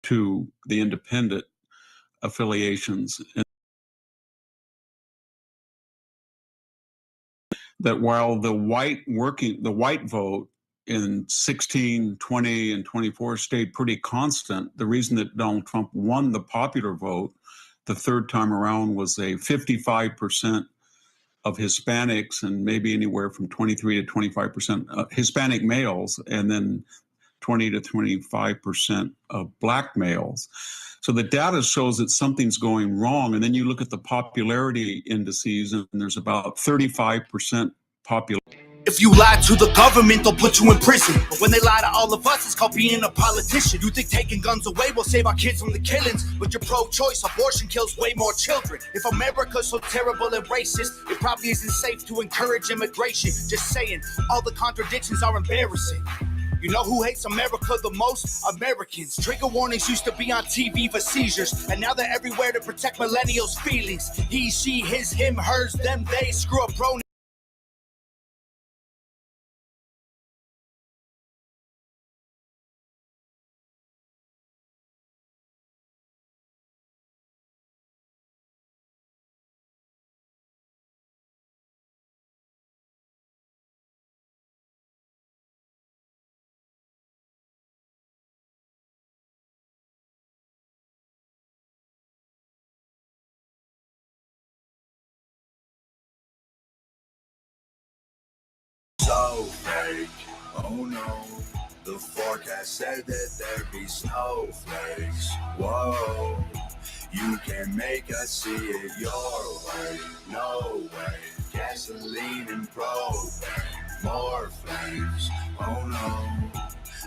to the independent affiliations. And that while the white vote in 16, 20, and 24 stayed pretty constant, the reason that Donald Trump won the popular vote the third time around was a 55% of Hispanics and maybe anywhere from 23 to 25% Hispanic males, and then 20 to 25% of Black males. So the data shows that something's going wrong. And then you look at the popularity indices, and there's about 35% popularity. If you lie to the government, they'll put you in prison. But when they lie to all of us, it's called being a politician. You think taking guns away will save our kids from the killings, but you're pro-choice. Abortion kills way more children. If America's so terrible and racist, it probably isn't safe to encourage immigration. Just saying, all the contradictions are embarrassing. You know who hates America the most? Americans. Trigger warnings used to be on TV for seizures, and now they're everywhere to protect millennials' feelings. He, she, his, him, hers, them, they. Screw up pronouns. So fake, oh no, the forecast said that there'd be snowflakes. Whoa, you can make us see it your way. No way, gasoline and propane, more flames. Oh no,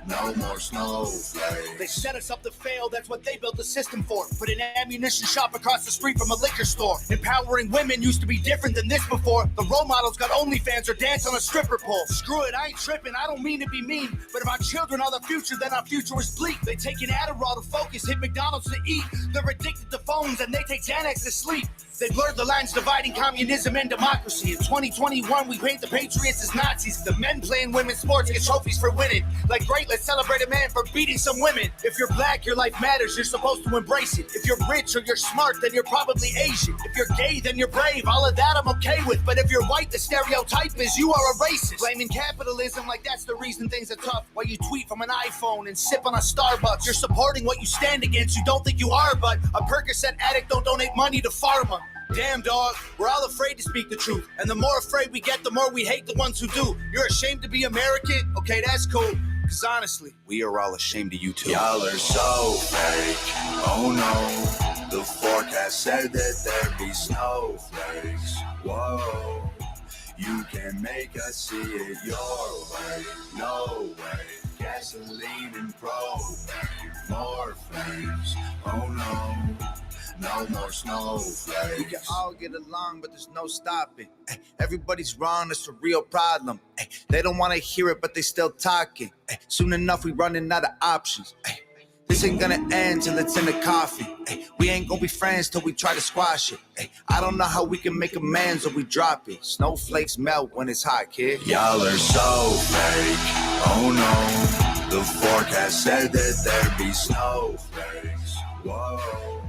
no more snowflakes. They set us up to fail, that's what they built the system for. Put an ammunition shop across the street from a liquor store. Empowering women used to be different than this before. The role models got OnlyFans or dance on a stripper pole. Screw it, I ain't tripping, I don't mean to be mean, but if our children are the future, then our future is bleak. They take an Adderall to focus, hit McDonald's to eat. They're addicted to phones and they take Xanax to sleep. They blurred the lines dividing communism and democracy. In 2021, we paint the patriots as Nazis. The men playing women's sports get trophies for winning. Like, great, let's celebrate a man for beating some women. If you're Black, your life matters, you're supposed to embrace it. If you're rich or you're smart, then you're probably Asian. If you're gay, then you're brave. All of that I'm okay with. But if you're white, the stereotype is you are a racist. Blaming capitalism like that's the reason things are tough. While you tweet from an iPhone and sip on a Starbucks. You're supporting what you stand against. You don't think you are, but a Percocet addict don't donate money to pharma. Damn, dog, we're all afraid to speak the truth. And the more afraid we get, the more we hate the ones who do. You're ashamed to be American? Okay, that's cool. Because honestly, we are all ashamed of you too. Y'all are so fake. Oh no, the forecast said that there'd be snowflakes. Whoa, you can make us see it your way. No way, gasoline and propane, more flames. Oh no, no more snowflakes. We can all get along, but there's no stopping. Everybody's wrong, it's a real problem. They don't want to hear it, but they still talking. Soon enough, we running out of options. This ain't gonna end till it's in the coffee. We ain't gonna be friends till we try to squash it. I don't know how we can make amends or we drop it. Snowflakes melt when it's hot, kid. Y'all are so fake. Oh no, the forecast said that there'd be snowflakes. Whoa.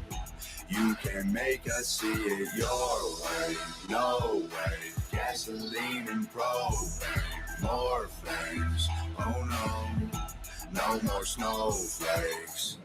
You can make us see it your way. No way, gasoline and propane, more flames. Oh no, no more snowflakes.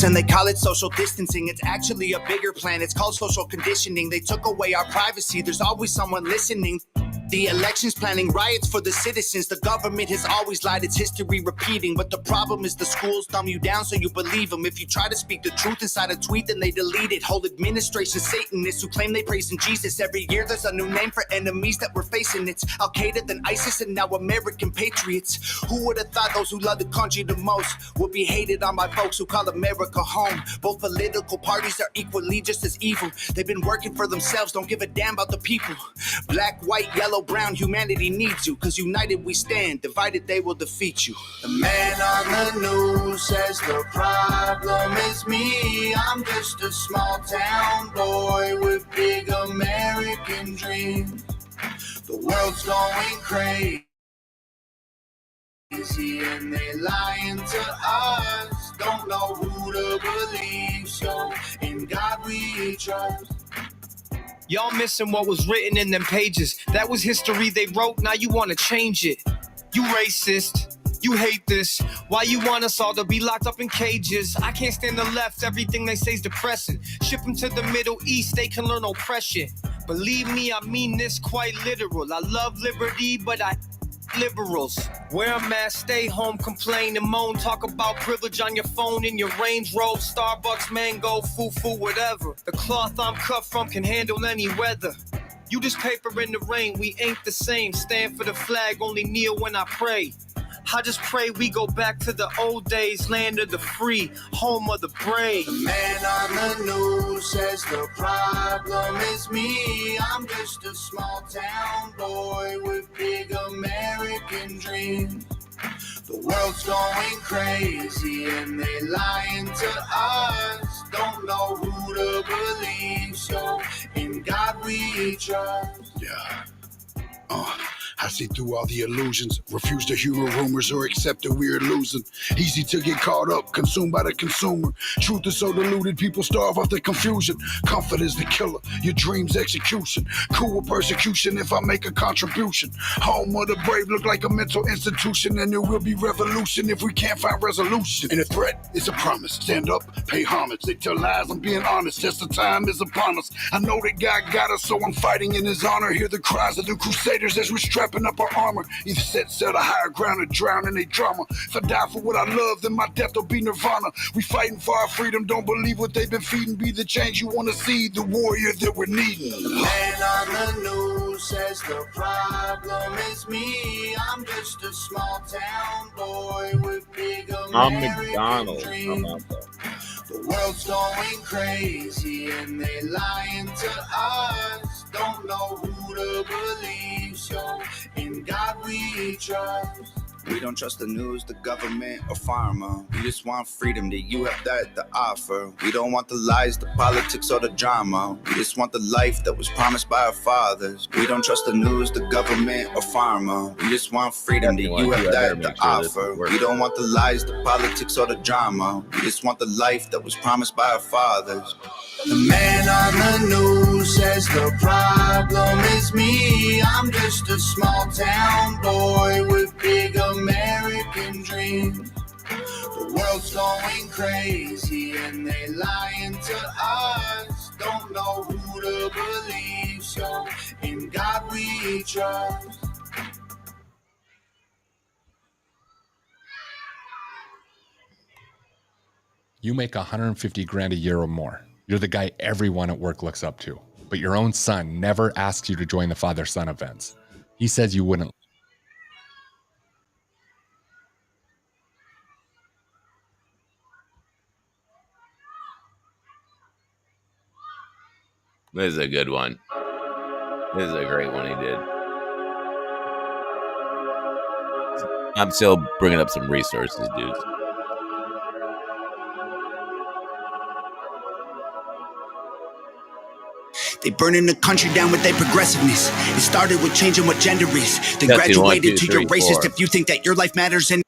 And they call it social distancing. It's actually a bigger plan. It's called social conditioning. They took away our privacy. There's always someone listening. The elections planning riots for the citizens. The government has always lied, it's history repeating. But the problem is the schools dumb you down so you believe them. If you try to speak the truth inside a tweet, then they delete it. Whole administration Satanists who claim they praise in Jesus. Every year there's a new name for enemies that we're facing. It's Al-Qaeda, then ISIS, and now American patriots. Who would have thought those who love the country the most would be hated on by folks who call America home? Both political parties are equally just as evil. They've been working for themselves, don't give a damn about the people. Black, white, yellow, brown, humanity needs you. Cause united we stand, divided they will defeat you. The man on the news says the problem is me. I'm just a small town boy with big American dreams. The world's going crazy and they lying to us. Don't know who to believe, so in God we trust. Y'all missing what was written in them pages. That was history they wrote, now you wanna change it. You racist, you hate this. Why you want us all to be locked up in cages? I can't stand the left, everything they say's depressing. Ship them to the Middle East, they can learn oppression. Believe me, I mean this quite literal. I love liberty, but I liberals. Wear a mask, stay home, complain and moan. Talk about privilege on your phone in your Range Rover, Starbucks, mango, foo-foo, whatever. The cloth I'm cut from can handle any weather. You just paper in the rain, we ain't the same. Stand for the flag, only kneel when I pray. I just pray we go back to the old days, land of the free, home of the brave. The man on the news says the problem is me. I'm just a small town boy with big American dreams. The world's going crazy and they lying to us. Don't know who to believe, so in God we trust. Yeah. I see through all the illusions, refuse to humor rumors or accept that we're losing. Easy to get caught up, consumed by the consumer. Truth is so diluted, people starve off the confusion. Comfort is the killer, your dreams execution. Cool with persecution if I make a contribution. Home of the brave look like a mental institution, and there will be revolution if we can't find resolution. And a threat is a promise, stand up, pay homage. They tell lies, I'm being honest, just the time is upon us. I know that God got us, so I'm fighting in his honor. Hear the cries of the crusaders as we're strapping up our armor. Either set sail to higher ground or drown in their drama. If I die for what I love, then my death will be nirvana. We fighting for our freedom, don't believe what they've been feeding. Be the change you want to see, the warrior that we're needing. The man on the news says the problem is me. I'm just a small town boy with big American dreams. The world's going crazy and they lying to us. Don't know who to believe, so in God we trust. We don't trust the news, the government, or pharma. We just want freedom that you have that to offer. We don't want the lies, the politics, or the drama. We just want the life that was promised by our fathers. We don't trust the news, the government, or pharma. We just want freedom that you have that to offer. We don't want the lies, the politics, or the drama. We just want the life that was promised by our fathers. The man on the news says the problem is me. I'm just a small town boy with big American dreams. The world's going crazy and they lying to us. Don't know who to believe, so in God we trust. You make $150,000 a year or more. You're the guy everyone at work looks up to, but your own son never asks you to join the father-son events. He says you wouldn't. This is a good one. This is a great one he did. I'm still bringing up some resources, dudes. They burning the country down with their progressiveness. It started with changing what gender is. Then graduated to you're racist if you think that your life matters and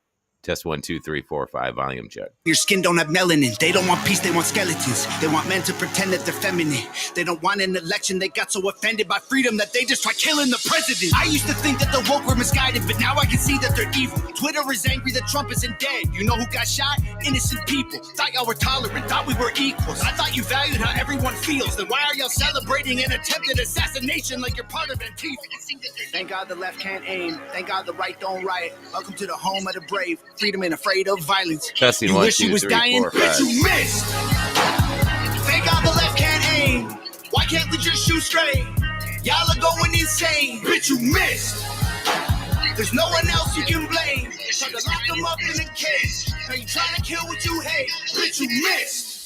Test 1, 2, 3, 4, 5. Volume check. Your skin don't have melanin. They don't want peace, they want skeletons. They want men to pretend that they're feminine. They don't want an election. They got so offended by freedom that they just try killing the president. I used to think that the woke were misguided, but now I can see that they're evil. Twitter is angry that Trump isn't dead. You know who got shot? Innocent people. Thought y'all were tolerant, thought we were equals. I thought you valued how everyone feels. Then why are y'all celebrating an attempted assassination like you're part of Antifa? Thank God the left can't aim. Thank God the right don't riot. Welcome to the home of the brave. Freedom and afraid of violence. Testing You 1, wish 2, you was 3, dying, 4, but 5. you missed. Thank God the left can't aim. Why can't we just shoot straight? Y'all are going insane, bitch, you missed. There's no one else you can blame. Tried to lock them up in a cage. Now you trying to kill what you hate, bitch, you missed.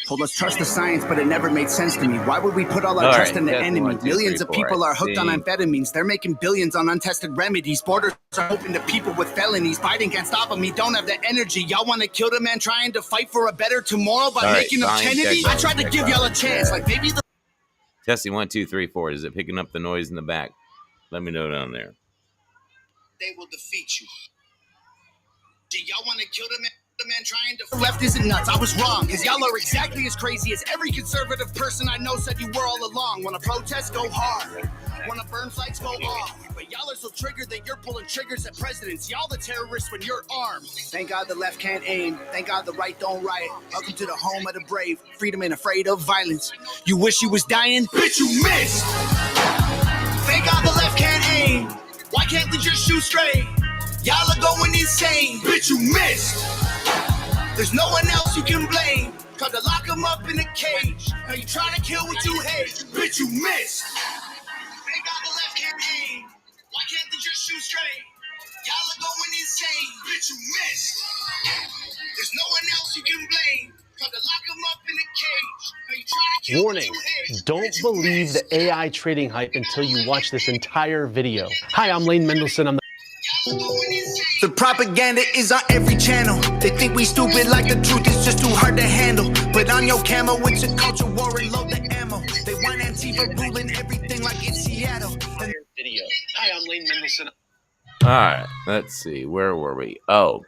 Told us trust the science, but it never made sense to me. Why would we put all our All trust right, in the that's enemy? 1, 2, 3, Millions of 4. people are hooked on See. amphetamines. They're making billions on untested remedies. Borders are open to people with felonies. Biden can't stop them. He don't have the energy. Y'all want to kill the man trying to fight for a better tomorrow by All right, making him fine, Kennedy? check, I tried to check, give y'all a check. chance. Like maybe the Testing 1, 2, 3, 4. Is it picking up the noise in the back? Let me know down there. they will defeat you. Do y'all want to kill the man? The man trying to. The left isn't nuts. I was wrong, because y'all are exactly as crazy as every conservative person I know said you were all along. Wanna protest, go hard. Wanna burn flags, go off. But y'all are so triggered that you're pulling triggers at presidents. Y'all the terrorists when you're armed. Thank God the left can't aim. Thank God the right don't riot. Welcome to the home of the brave. Freedom and afraid of violence. You wish you was dying? Bitch, you missed. Thank God the left can't aim. Why can't we just shoot straight? Y'all are going insane. Bitch, you missed. There's no one else you can blame. Tried to lock him up in a cage. Now you trying to kill what you hate. Bitch, you missed. Thank God the left can't aim. Why can't they just shoot straight? Y'all are going insane. Bitch, you missed. There's no one else you can blame. Tried to lock him up in a cage. Now you trying to kill Warning, what you hate. don't Bitch, you believe missed. the AI trading hype until you watch this entire video. Hi, I'm Lane Mendelson. I'm the The propaganda is on every channel. They think we stupid like the truth is just too hard to handle. But on your camo, it's a culture war and load the ammo. They want Antifa ruling everything like it's Seattle. And video. Hi, I'm Lane Mendelson. All right, let's see. Where were we? Oh,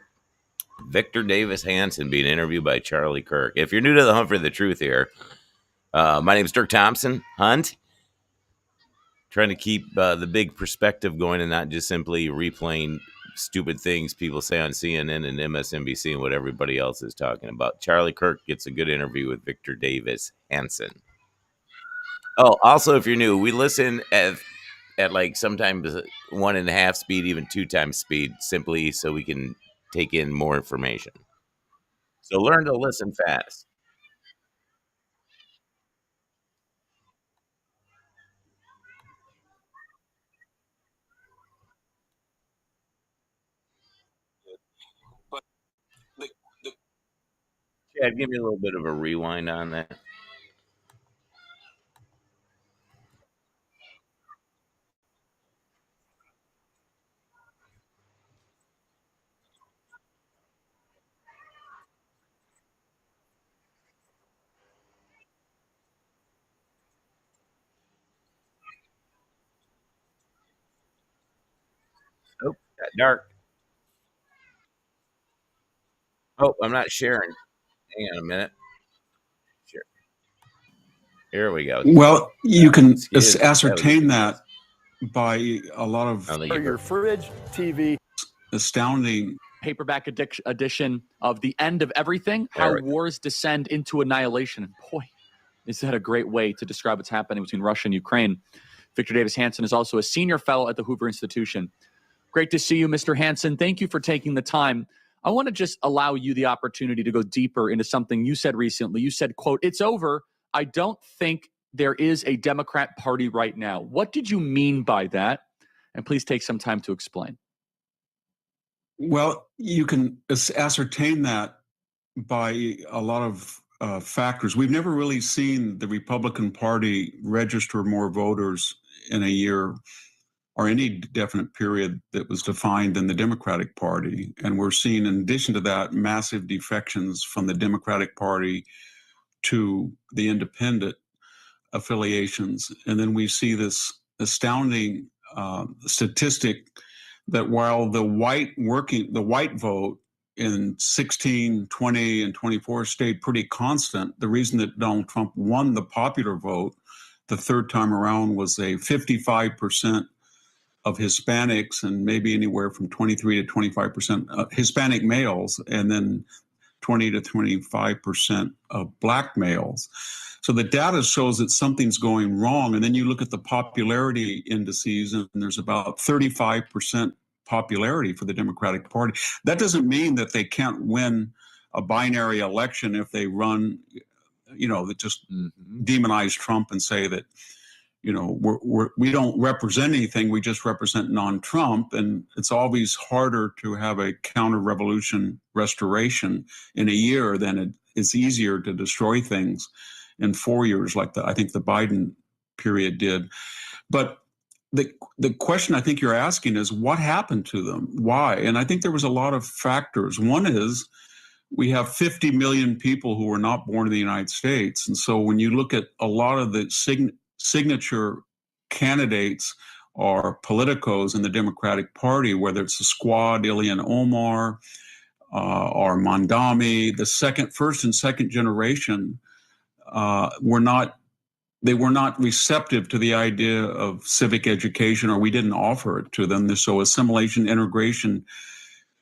Victor Davis Hanson being interviewed by Charlie Kirk. If you're new to the Hunt for the Truth here, my name is Dirk Thompson. Hunt. Trying to keep the big perspective going and not just simply replaying stupid things people say on CNN and MSNBC and what everybody else is talking about. Charlie Kirk gets a good interview with Victor Davis Hanson. Oh, also, if you're new, we listen at like sometimes 1.5 speed, even 2 times speed, simply so we can take in more information. So learn to listen fast. Chad, give me a little bit of a rewind on that. Oh, got dark. Oh, I'm not sharing. Hang on a minute. Sure. Here we go. Well, you can Excuse me. ascertain that by a lot of I think you your fridge, TV, astounding paperback edition of The End of Everything, How There we go. Wars Descend into Annihilation. And boy, is that a great way to describe what's happening between Russia and Ukraine. Victor Davis Hanson is also a senior fellow at the Hoover Institution. Great to see you, Mr. Hanson. Thank you for taking the time. I want to just allow you the opportunity to go deeper into something you said recently. You said, quote, "It's over. I don't think there is a Democrat Party right now." What did you mean by that? And please take some time to explain. Well, you can ascertain that by a lot of factors. We've never really seen the Republican Party register more voters in a year or any definite period that was defined than the Democratic Party. And we're seeing, in addition to that, massive defections from the Democratic Party to the independent affiliations. And then we see this astounding statistic that while the white vote in 16, 20, and 24 stayed pretty constant, the reason that Donald Trump won the popular vote the third time around was a 55% of Hispanics and maybe anywhere from 23 to 25% Hispanic males, and then 20 to 25% of black males. So the data shows that something's going wrong. And then you look at the popularity indices, and there's about 35% popularity for the Democratic Party. That doesn't mean that they can't win a binary election if they run, that just demonize Trump and say that, we don't represent anything. We just represent non-Trump. And it's always harder to have a counter-revolution restoration in a year than it's easier to destroy things in 4 years, like I think the Biden period did. But the question I think you're asking is, what happened to them? Why? And I think there was a lot of factors. One is we have 50 million people who were not born in the United States. And so when you look at a lot of the signature candidates are politicos in the Democratic Party, whether it's the Squad, Ilhan Omar, or Mondami, the first and second generation were not receptive to the idea of civic education, or we didn't offer it to them. So assimilation, integration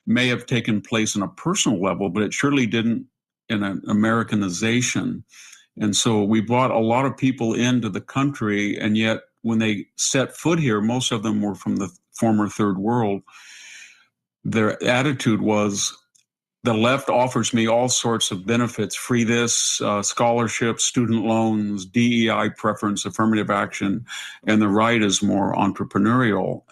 may have taken place on a personal level, but it surely didn't in an Americanization. And so we brought a lot of people into the country, and yet when they set foot here, most of them were from the former third world. Their attitude was, the left offers me all sorts of benefits, free this, scholarships, student loans, DEI preference, affirmative action, and the right is more entrepreneurial.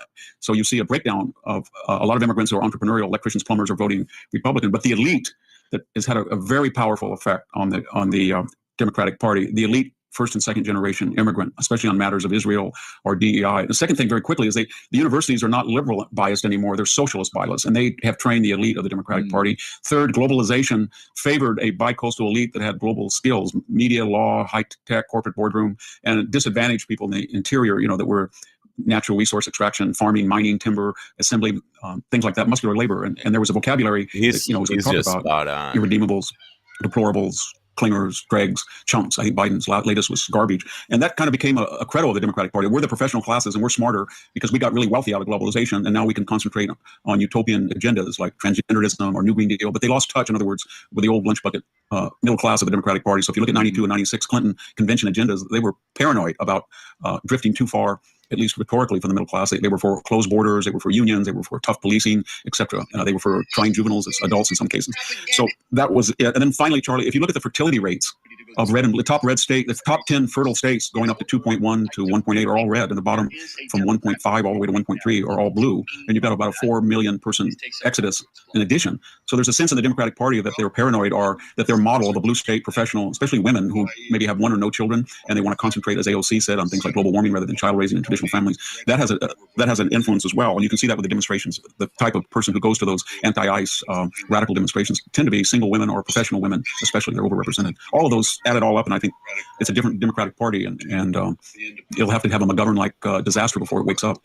So you see a breakdown of a lot of immigrants who are entrepreneurial, electricians, plumbers are voting Republican, but the elite that has had a very powerful effect on the Democratic Party, the elite first and second generation immigrant, especially on matters of Israel or DEI. The second thing very quickly is the universities are not liberal biased anymore. They're socialist biased, and they have trained the elite of the Democratic Party. Third, globalization favored a bi-coastal elite that had global skills, media, law, high-tech, corporate boardroom, and disadvantaged people in the interior, that were natural resource extraction, farming, mining, timber, assembly, things like that, muscular labor. And there was a vocabulary he's we talked just about, spot on. irredeemables, deplorables, clingers, dregs, chumps. I think Biden's latest was garbage. And that kind of became a credo of the Democratic Party. We're the professional classes, and we're smarter because we got really wealthy out of globalization, and now we can concentrate on utopian agendas like transgenderism or New Green Deal. But they lost touch, in other words, with the old lunch bucket middle class of the Democratic Party. So if you look at 92 and 96 Clinton convention agendas, they were paranoid about drifting too far, at least rhetorically, from the middle class. They were for closed borders, they were for unions, they were for tough policing, etc. They were for trying juveniles as adults in some cases. So that was it. And then finally, Charlie, if you look at the fertility rates of red and blue, the top 10 fertile states going up to 2.1 to 1.8 are all red, and the bottom from 1.5 all the way to 1.3 are all blue. And you've got about a 4 million person exodus in addition. So there's a sense in the Democratic Party that they're paranoid, or that their model of a blue state professional, especially women who maybe have one or no children, and they want to concentrate, as AOC said, on things like global warming rather than child raising in traditional families. That has an influence as well. And you can see that with the demonstrations. The type of person who goes to those anti-ICE radical demonstrations tend to be single women or professional women, especially. They're overrepresented. All of those add it all up, and I think it's a different Democratic Party, and it'll have to have a McGovern-like disaster before it wakes up.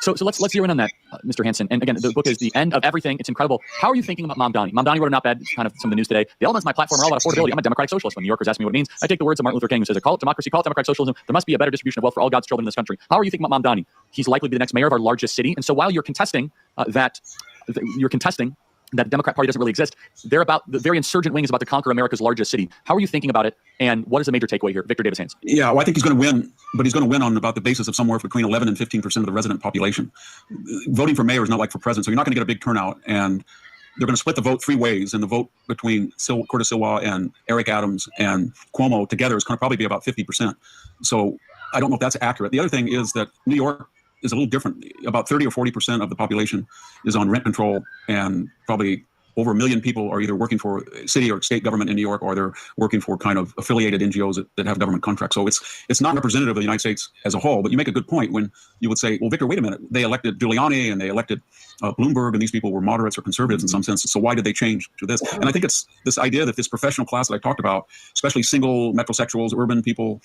So let's zero in on that, Mr. Hansen. And again, the book is The End of Everything. It's incredible. How are you thinking about Mamdani? Mamdani wrote an op-ed, kind of some of the news today. The elements of my platform are all about affordability. I'm a democratic socialist. When New Yorkers ask me what it means, I take the words of Martin Luther King, who says, call it democracy, call it democratic socialism. There must be a better distribution of wealth for all God's children in this country. How are you thinking about Mamdani? He's likely to be the next mayor of our largest city. And so while you're contesting that the Democrat Party doesn't really exist, the very insurgent wing is about to conquer America's largest city. How are you thinking about it? And what is the major takeaway here? Victor Davis Hanson. Yeah, well, I think he's going to win, but he's going to win on about the basis of somewhere between 11 and 15% of the resident population. Voting for mayor is not like for president, so you're not going to get a big turnout. And they're going to split the vote three ways, and the vote between Curtis Sliwa and Eric Adams and Cuomo together is going to probably be about 50%. So I don't know if that's accurate. The other thing is that New York is a little different. About 30 or 40% of the population is on rent control, and probably over 1 million people are either working for city or state government in New York, or they're working for kind of affiliated NGOs that have government contracts. So it's not representative of the United States as a whole. But you make a good point when you would say, well, Victor, wait a minute. They elected Giuliani and they elected Bloomberg, and these people were moderates or conservatives in some sense. So why did they change to this? And I think it's this idea that this professional class that I talked about, especially single metrosexuals, urban people,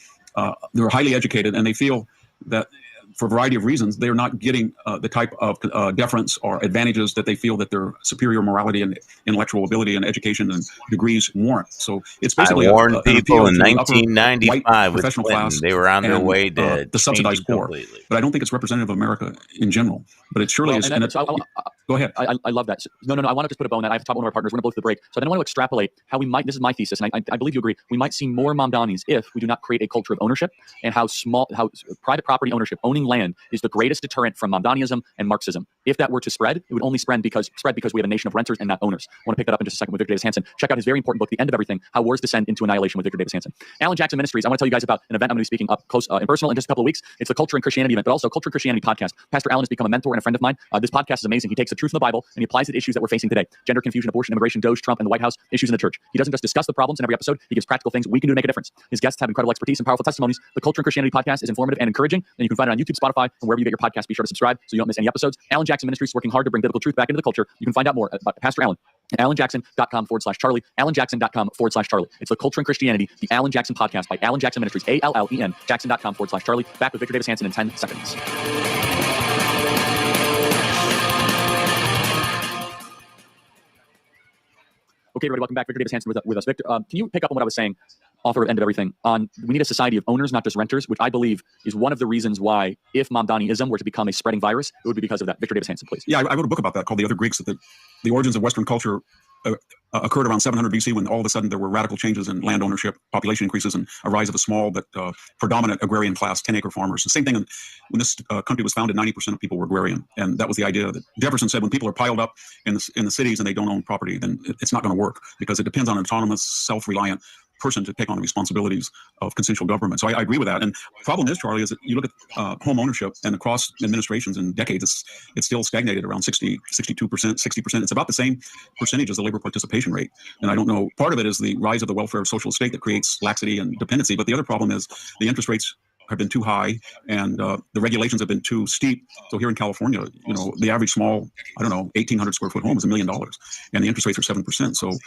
they're highly educated, and they feel that for a variety of reasons, they're not getting the type of deference or advantages that they feel that their superior morality and intellectual ability and education and degrees warrant. So it's basically I warned people in an appeal to 1995 with professional Clinton. class. They were on their and, way to the subsidized poor. completely. But I don't think it's representative of America in general. But it surely is. Go ahead. I love that. No. I want to just put a bow on that. I've taught one of our partners. We're going to blow to the break. So I don't want to extrapolate how we might. This is my thesis, and I believe you agree. We might see more Mamdanis if we do not create a culture of ownership, and how private property ownership, owning land, is the greatest deterrent from Mamdaniism and Marxism. If that were to spread, it would only spread because we have a nation of renters and not owners. I want to pick that up in just a second with Victor Davis Hanson. Check out his very important book, The End of Everything: How Wars Descend into Annihilation, with Victor Davis Hanson. Alan Jackson Ministries. I want to tell you guys about an event I'm going to be speaking up close in personal in just a couple of weeks. It's the Culture and Christianity event, but also Culture and Christianity podcast. Pastor Alan has become a mentor and a friend of mine. This podcast is amazing. He takes the truth from the Bible and he applies it to issues that we're facing today: gender confusion, abortion, immigration, Doge, Trump, and the White House, issues in the church. He doesn't just discuss the problems in every episode. He gives practical things we can do to make a difference. His guests have incredible expertise and powerful testimonies. The Culture and Christianity podcast is informative and encouraging, and you can find it on YouTube, Spotify, and wherever you get your podcast. Be sure to subscribe so you don't miss any episodes. Alan Jackson Ministries is working hard to bring biblical truth back into the culture. You can find out more about Pastor Alan at AlanJackson.com/Charlie. AlanJackson.com/Charlie. It's the Culture and Christianity, the Alan Jackson podcast by Alan Jackson Ministries, ALLEN, Jackson.com/Charlie. Back with Victor Davis Hanson in 10 seconds. Okay, everybody, welcome back. Victor Davis Hanson with us. Victor, can you pick up on what I was saying, author of End of Everything, on we need a society of owners, not just renters, which I believe is one of the reasons why, if Mamdaniism were to become a spreading virus, it would be because of that. Victor Davis Hanson, please. Yeah, I wrote a book about that called The Other Greeks, that the origins of Western culture occurred around 700 BC, when all of a sudden there were radical changes in land ownership, population increases, and a rise of a small but predominant agrarian class, 10-acre farmers. The same thing when this country was founded, 90% of people were agrarian. And that was the idea that Jefferson said, when people are piled up in the cities and they don't own property, then it's not going to work, because it depends on an autonomous, self-reliant person to take on the responsibilities of consensual government. So I agree with that. And the problem is, Charlie, is that you look at home ownership, and across administrations and decades, it's still stagnated around 60, 62%, 60%. It's about the same percentage as the labor participation rate. And I don't know, part of it is the rise of the welfare social state that creates laxity and dependency. But the other problem is the interest rates have been too high, and the regulations have been too steep. So here in California, the average small, 1,800 square foot home is $1 million, and the interest rates are 7%. So to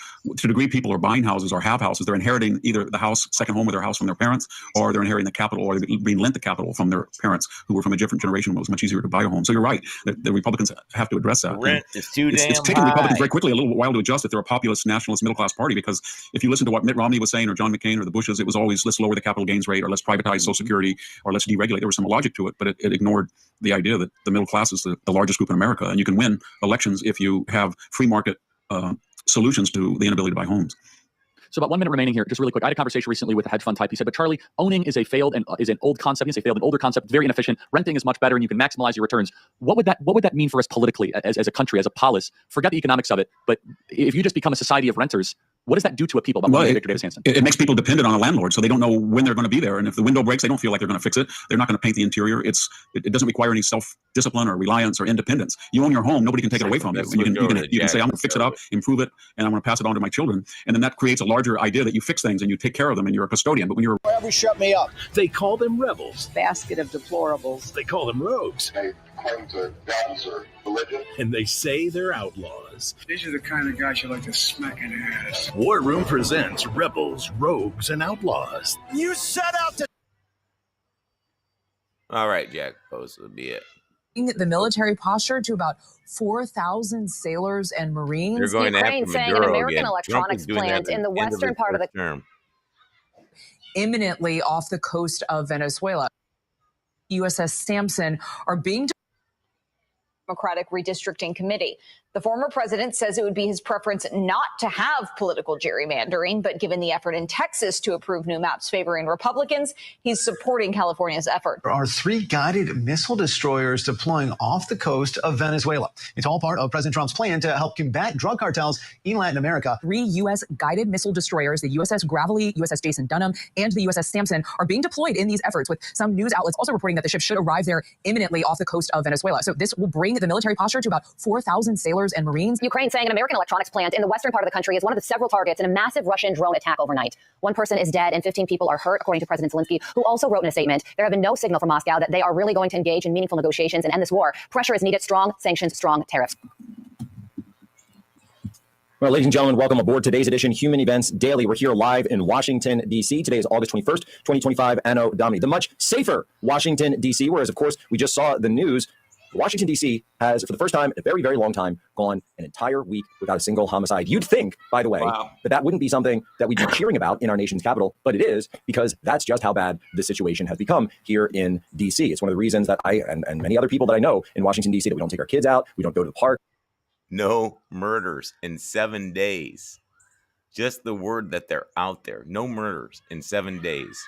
the degree people are buying houses or have houses, they're inheriting either the house, second home of their house from their parents, or they're inheriting the capital, or they're being lent the capital from their parents who were from a different generation when it was much easier to buy a home. So you're right. The Republicans have to address that. Rent is too damn It's taken the Republicans very quickly a little while to adjust if they're a populist, nationalist, middle-class party, because if you listen to what Mitt Romney was saying, or John McCain, or the Bushes, it was always, let's lower the capital gains rate, or let's privatize Social Security, or let's deregulate. There was some logic to it, but it ignored the idea that the middle class is the largest group in America, and you can win elections if you have free market solutions to the inability to buy homes. So about 1 minute remaining here, just really quick. I had a conversation recently with a hedge fund type. He said, but Charlie, owning is an old concept. It's a failed and older concept, very inefficient. Renting is much better, and you can maximize your returns. What would that mean for us politically, as a country, as a polis? Forget the economics of it, but if you just become a society of renters, what does that do to a people? Victor Davis Hanson. It makes people dependent on a landlord, so they don't know when they're going to be there. And if the window breaks, they don't feel like they're going to fix it. They're not going to paint the interior. It doesn't require any self-discipline or reliance or independence. You own your home. Nobody can take it away from you. And you can say, I'm going to fix it up, improve it, and I'm going to pass it on to my children. And then that creates a larger idea that you fix things and you take care of them and you're a custodian. But when you're... Wherever shut me up. They call them rebels. Basket of deplorables. They call them rogues. They claim to values or religion. And they say they're outlaws. These are the kind of guys you like to smack in the ass. War Room presents Rebels, Rogues, and Outlaws. You set out to... All right, Jack, those would be it. The military posture to about 4,000 sailors and Marines. You're going Ukraine saying an American electronics plant in the western part of the term. Imminently off the coast of Venezuela. USS Samson are being Democratic Redistricting Committee. The former president says it would be his preference not to have political gerrymandering, but given the effort in Texas to approve new maps favoring Republicans, he's supporting California's effort. There are 3 guided missile destroyers deploying off the coast of Venezuela. It's all part of President Trump's plan to help combat drug cartels in Latin America. 3 U.S. guided missile destroyers, the USS Gravely, USS Jason Dunham, and the USS Samson, are being deployed in these efforts, with some news outlets also reporting that the ship should arrive there imminently off the coast of Venezuela. So this will bring the military posture to about 4,000 sailors and Marines. Ukraine saying an American electronics plant in the western part of the country is one of the several targets in a massive Russian drone attack overnight. 1 person is dead and 15 people are hurt, according to President Zelensky, who also wrote in a statement, there have been no signal from Moscow that they are really going to engage in meaningful negotiations and end this war. Pressure is needed, strong sanctions, strong tariffs. Well, ladies and gentlemen, welcome aboard today's edition, Human Events Daily. We're here live in Washington, D.C. Today is August 21st, 2025, Anno Domini. The much safer Washington, D.C., whereas, of course, we just saw the news. Washington, D.C. has, for the first time in a very, very long time, gone an entire week without a single homicide. You'd think, by the way, that wouldn't be something that we'd be cheering about in our nation's capital, but it is, because that's just how bad the situation has become here in D.C. It's one of the reasons that I and many other people that I know in Washington, D.C., that we don't take our kids out, we don't go to the park. No murders in 7 days. Just the word that they're out there. No murders in 7 days.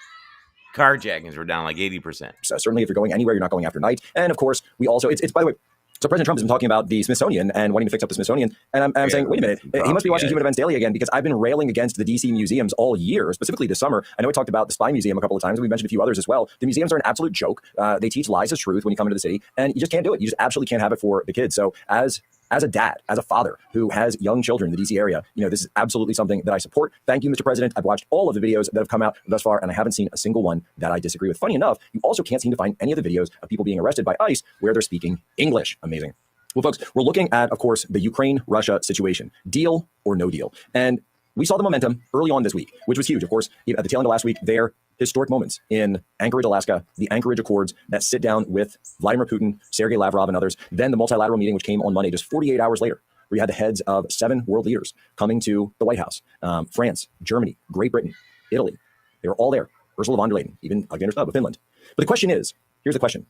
Carjackings were down like 80%. So certainly if you're going anywhere, you're not going after night. And of course, we also, it's by the way, so President Trump has been talking about the Smithsonian and wanting to fix up the Smithsonian. And I'm saying, wait a minute, he must be watching Human Events Daily again, because I've been railing against the DC museums all year, specifically this summer. I know we talked about the Spy Museum a couple of times, and we mentioned a few others as well. The museums are an absolute joke. They teach lies as truth when you come into the city, and you just can't do it. You just absolutely can't have it for the kids. So as a dad, as a father who has young children in the DC area, this is absolutely something that I support. Thank you, Mr. President. I've watched all of the videos that have come out thus far, and I haven't seen a single one that I disagree with. Funny enough, you also can't seem to find any of the videos of people being arrested by ICE where they're speaking English. Amazing. Well, folks, we're looking at, of course, the Ukraine-Russia situation. Deal or no deal? And we saw the momentum early on this week, which was huge. Of course, at the tail end of last week, there historic moments in Anchorage, Alaska, the Anchorage Accords that sit down with Vladimir Putin, Sergei Lavrov, and others. Then the multilateral meeting, which came on Monday, just 48 hours later, where you had the heads of 7 world leaders coming to the White House. France, Germany, Great Britain, Italy. They were all there. Ursula von der Leyen, even Alexander Stubb of Finland. But the question is, here's the question.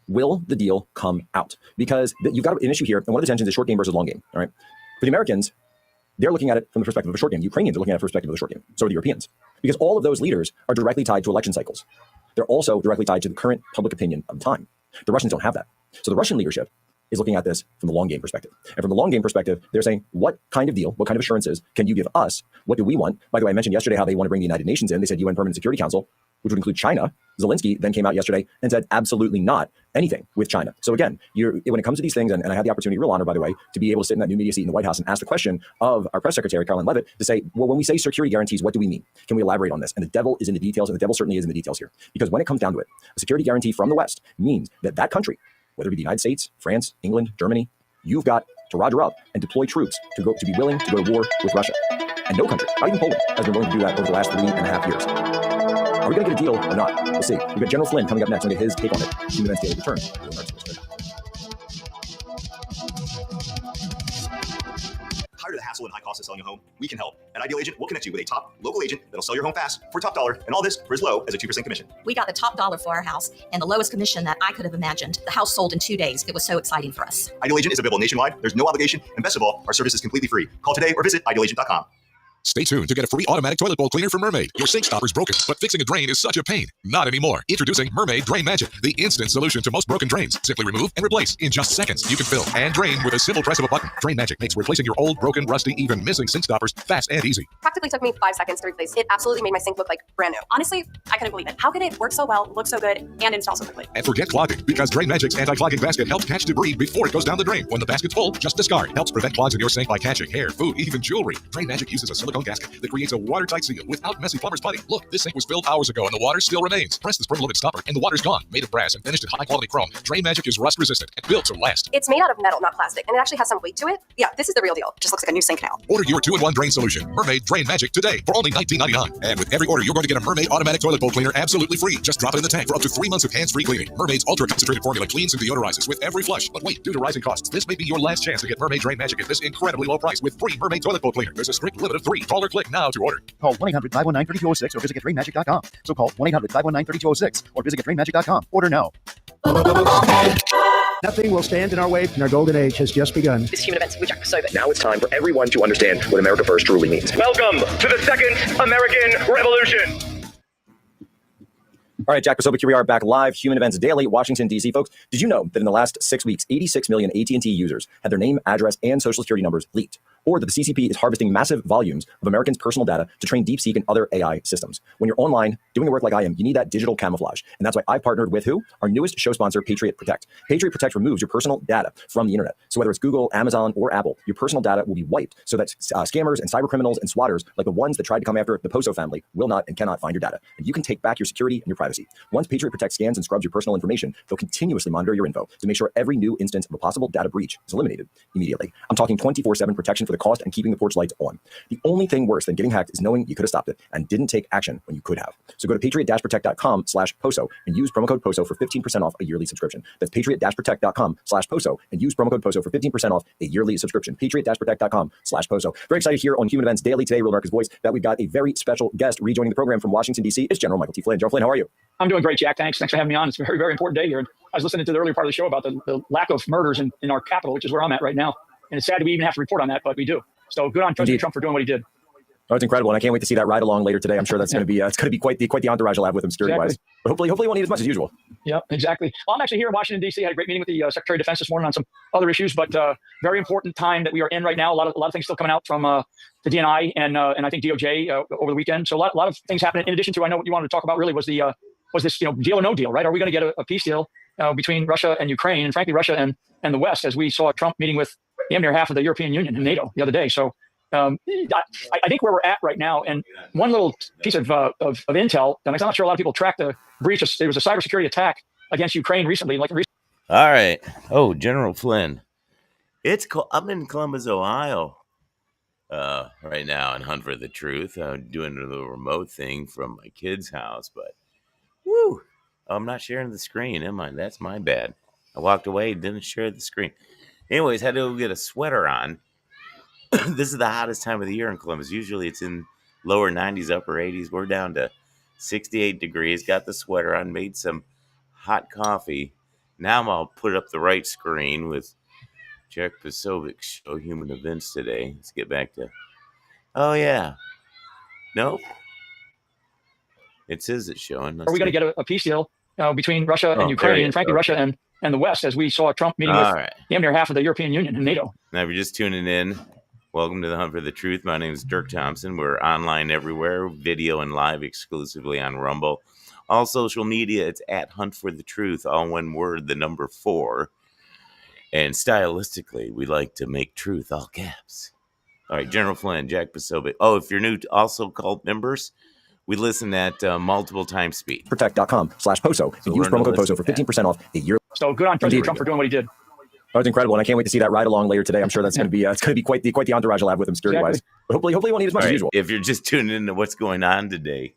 Will the deal come out? Because you've got an issue here, and one of the tensions is short game versus long game. All right. For the Americans, they're looking at it from the perspective of a short game. The Ukrainians are looking at it from the perspective of a short game. So are the Europeans. Because all of those leaders are directly tied to election cycles. They're also directly tied to the current public opinion of the time. The Russians don't have that. So the Russian leadership is looking at this from the long game perspective. And from the long game perspective, they're saying, what kind of deal, what kind of assurances can you give us? What do we want? By the way, I mentioned yesterday how they want to bring the United Nations in. They said UN Permanent Security Council, which would include China. Zelensky then came out yesterday and said absolutely not anything with China. So again, when it comes to these things, and I had the opportunity, real honor, by the way, to be able to sit in that new media seat in the White House and ask the question of our press secretary, Caroline Leavitt, to say, well, when we say security guarantees, what do we mean? Can we elaborate on this? And the devil is in the details, and the devil certainly is in the details here. Because when it comes down to it, a security guarantee from the West means that country, whether it be the United States, France, England, Germany, you've got to roger up and deploy troops to be willing to go to war with Russia. And no country, not even Poland, has been willing to do that over the last 3.5 years. Are we going to get a deal or not? We'll see. We've got General Flynn coming up next and get his take on it. Human Events Daily returns. Tired of the hassle and high cost of selling a home? We can help. At Ideal Agent, we'll connect you with a top local agent that'll sell your home fast for top dollar, and all this for as low as a 2% commission. We got the top dollar for our house and the lowest commission that I could have imagined. The house sold in 2 days. It was so exciting for us. Ideal Agent is available nationwide. There's no obligation, and best of all, our service is completely free. Call today or visit idealagent.com. Stay tuned to get a free automatic toilet bowl cleaner from Mermaid. Your sink stopper's broken, but fixing a drain is such a pain. Not anymore. Introducing Mermaid Drain Magic, the instant solution to most broken drains. Simply remove and replace. In just seconds, you can fill and drain with a simple press of a button. Drain Magic makes replacing your old, broken, rusty, even missing sink stoppers fast and easy. Practically took me 5 seconds to replace. It absolutely made my sink look like brand new. Honestly, I couldn't believe it. How could it work so well, look so good, and install so quickly? And forget clogging, because Drain Magic's anti-clogging basket helps catch debris before it goes down the drain. When the basket's full, just discard. Helps prevent clogs in your sink by catching hair, food, even jewelry. Drain Magic uses a silicone gasket that creates a watertight seal without messy plumber's putty. Look, this sink was filled hours ago and the water still remains. Press the spring-loaded stopper and the water's gone. Made of brass and finished in high-quality chrome, Drain Magic is rust-resistant and built to last. It's made out of metal, not plastic, and it actually has some weight to it. Yeah, this is the real deal. Just looks like a new sink now. Order your 2-in-1 drain solution, Mermaid Drain Magic, today for only $19.99. And with every order, you're going to get a Mermaid automatic toilet bowl cleaner absolutely free. Just drop it in the tank for up to 3 months of hands-free cleaning. Mermaid's ultra-concentrated formula cleans and deodorizes with every flush. But wait, due to rising costs, this may be your last chance to get Mermaid Drain Magic at this incredibly low price with free Mermaid toilet bowl cleaner. There's a strict limit of 3. Call or click now to order. Call 1-800-519-3206 or visit GetDrainMagic.com. So call 1-800-519-3206 or visit GetDrainMagic.com. Order now. Nothing will stand in our way, and our golden age has just begun. This Human Events with Jack Posobiec. Now it's time for everyone to understand what America First truly means. Welcome to the Second American Revolution. All right, Jack Posobiec, here we are back live, Human Events Daily, Washington, D.C. Folks, did you know that in the last 6 weeks, 86 million AT&T users had their name, address, and social security numbers leaked? Or that the CCP is harvesting massive volumes of Americans' personal data to train DeepSeek and other AI systems. When you're online doing the work like I am, you need that digital camouflage. And that's why I partnered with who? Our newest show sponsor, Patriot Protect. Patriot Protect removes your personal data from the internet. So whether it's Google, Amazon, or Apple, your personal data will be wiped so that scammers and cyber criminals and swatters, like the ones that tried to come after the Poso family, will not and cannot find your data. And you can take back your security and your privacy. Once Patriot Protect scans and scrubs your personal information, they'll continuously monitor your info to make sure every new instance of a possible data breach is eliminated immediately. I'm talking 24/7 protection for the cost and keeping the porch lights on. The only thing worse than getting hacked is knowing you could have stopped it and didn't take action when you could have. So go to patriot-protect.com/POSO and use promo code POSO for 15% off a yearly subscription. That's patriot-protect.com/POSO and use promo code POSO for 15% off a yearly subscription. patriot-protect.com/POSO. Very excited here on Human Events Daily today, Real America's Voice, that we've got a very special guest rejoining the program from Washington, D.C. It's General Michael T. Flynn. General Flynn, how are you? I'm doing great, Jack. Thanks for having me on. It's a very, very important day here. I was listening to the earlier part of the show about the lack of murders in our capital, which is where I'm at right now. And it's sad that we even have to report on that, but we do. So good on President Trump for doing what he did. Oh, it's incredible, and I can't wait to see that ride along later today. I'm sure that's going to be quite the entourage you'll have with him security-wise. Exactly. But hopefully he won't need as much as usual. Yep, exactly. Well, I'm actually here in Washington, D.C. I had a great meeting with the Secretary of Defense this morning on some other issues, but very important time that we are in right now. A lot of things still coming out from the DNI and I think DOJ over the weekend. So a lot of things happening. In addition to, I know what you wanted to talk about really was this deal or no deal, right? Are we going to get a peace deal between Russia and Ukraine, and frankly Russia and the West, as we saw Trump meeting with damn near half of the European Union and NATO the other day. So I think where we're at right now, and one little piece of intel, and I'm not sure a lot of people track the breach. There was a cybersecurity attack against Ukraine recently. All right. Oh, General Flynn. I'm in Columbus, Ohio right now and Hunt for the Truth. I'm doing a little remote thing from my kid's house, but woo, I'm not sharing the screen, am I? That's my bad. I walked away, didn't share the screen. Anyways, had to go get a sweater on. This is the hottest time of the year in Columbus. Usually it's in lower 90s, upper 80s. We're down to 68 degrees. Got the sweater on, made some hot coffee. Now I'll put up the right screen with Jack Posobiec show Human Events today. Let's get back to... Oh, yeah. Nope. It says it's showing. Are we going to get a peace deal between Russia and Ukraine, and frankly Russia and the West, as we saw Trump meeting with damn near half of the European Union and NATO? Now, if you're just tuning in, welcome to the Hunt for the Truth. My name is Dirk Thompson. We're online everywhere, video and live exclusively on Rumble. All social media, it's at Hunt for the Truth, all one word, the number 4. And stylistically, we like to make truth all caps. All right, General Flynn, Jack Posobiec. Oh, if you're new to also cult members, we listen at multiple times speed. Protect.com/POSO and use promo code POSO for 15% off a year. So good on President Trump for doing what he did. Oh, it's incredible, and I can't wait to see that ride along later today. I'm sure that's going to be quite the entourage you'll have with him security-wise. Exactly. But hopefully he won't need as much as usual. If you're just tuning into what's going on today,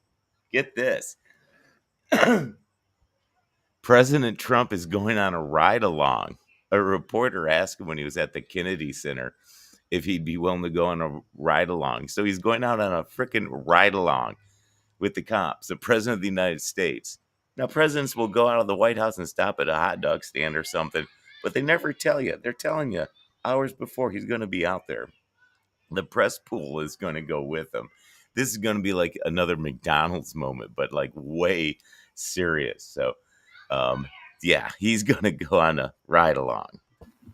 get this. President Trump is going on a ride along. A reporter asked him when he was at the Kennedy Center if he'd be willing to go on a ride along. So he's going out on a freaking ride along with the cops, the president of the United States. Now, presidents will go out of the White House and stop at a hot dog stand or something, but they never tell you. They're telling you hours before he's going to be out there. The press pool is going to go with him. This is going to be like another McDonald's moment, but like way serious. So, yeah, he's going to go on a ride along.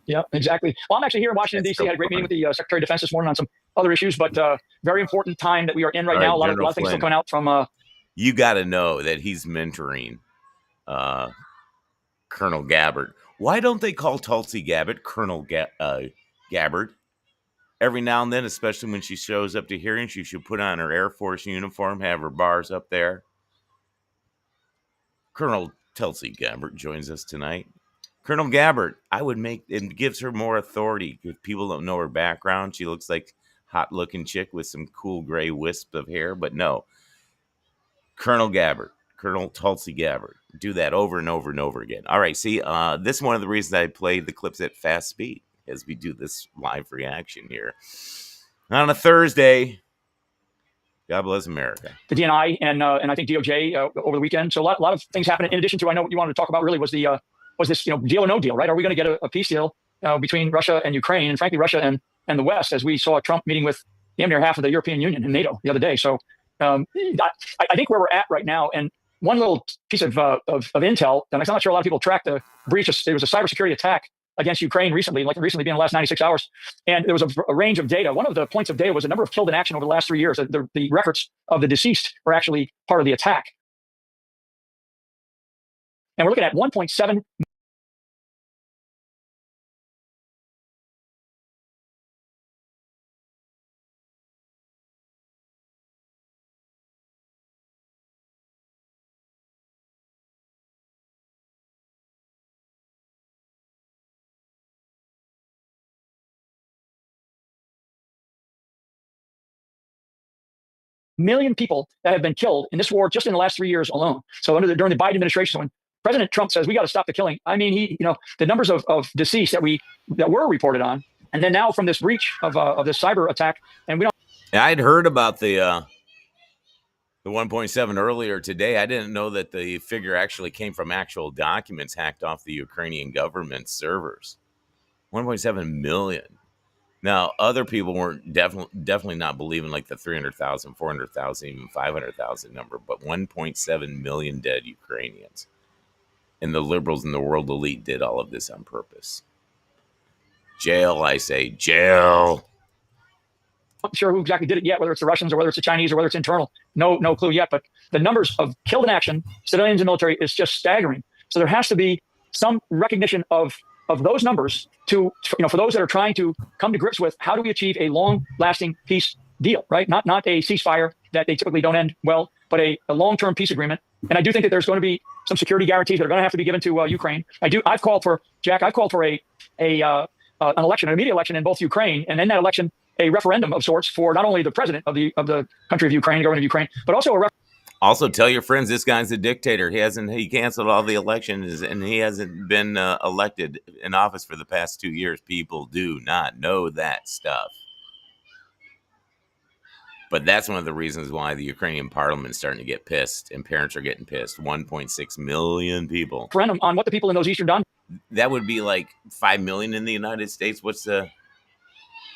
Yeah, exactly. Well, I'm actually here in Washington, D.C. I had a great meeting with the Secretary of Defense this morning on some other issues, but very important time that we are in right now. A lot of things still coming out from... You got to know that he's mentoring Colonel Gabbard. Why don't they call Tulsi Gabbard Colonel Gabbard? Every now and then, especially when she shows up to hearings, she should put on her Air Force uniform, have her bars up there. Colonel Tulsi Gabbard joins us tonight. Colonel Gabbard, I would make, it gives her more authority. If people don't know her background, she looks like a hot-looking chick with some cool gray wisps of hair, but no. Colonel Gabbard, Colonel Tulsi Gabbard. Do that over and over and over again. All right, see, this is one of the reasons I play the clips at fast speed, as we do this live reaction here. On a Thursday, God bless America. The DNI and I think DOJ over the weekend. So a lot of things happening. In addition to, I know what you wanted to talk about really was this deal or no deal, right? Are we going to get a peace deal between Russia and Ukraine, and frankly Russia and the West, as we saw Trump meeting with damn near half of the European Union and NATO the other day. So I think where we're at right now, and one little piece of intel, and I'm not sure a lot of people track the breach. There was a cybersecurity attack against Ukraine recently being in the last 96 hours. And there was a range of data. One of the points of data was a number of killed in action over the last 3 years. The records of the deceased were actually part of the attack. And we're looking at 1.7 million people that have been killed in this war just in the last 3 years alone. So during the Biden administration, when President Trump says we got to stop the killing, I mean, the numbers of deceased that were reported on, and then now from this breach of this cyber attack, and we don't. I'd heard about the 1.7 earlier today. I didn't know that the figure actually came from actual documents hacked off the Ukrainian government servers. 1.7 million. Now, other people weren't definitely not believing like the 300,000, 400,000, even 500,000 number, but 1.7 million dead Ukrainians. And the liberals and the world elite did all of this on purpose. Jail, I say, jail. I'm not sure who exactly did it yet, whether it's the Russians or whether it's the Chinese or whether it's internal. No clue yet. But the numbers of killed in action, civilians and military, is just staggering. So there has to be some recognition of those numbers for those that are trying to come to grips with how do we achieve a long-lasting peace deal, right? Not a ceasefire that they typically don't end well, but a long-term peace agreement. And I do think that there's going to be some security guarantees that are going to have to be given to Ukraine. I've called for an election, an immediate election in both Ukraine, and in that election, a referendum of sorts for not only the president of the country of Ukraine, the government of Ukraine, but also Also, tell your friends this guy's a dictator. He canceled all the elections, and he hasn't been elected in office for the past 2 years. People do not know that stuff. But that's one of the reasons why the Ukrainian parliament is starting to get pissed, and parents are getting pissed. 1.6 million people. Referendum on what the people in those eastern Donbass. That would be like 5 million in the United States. What's the?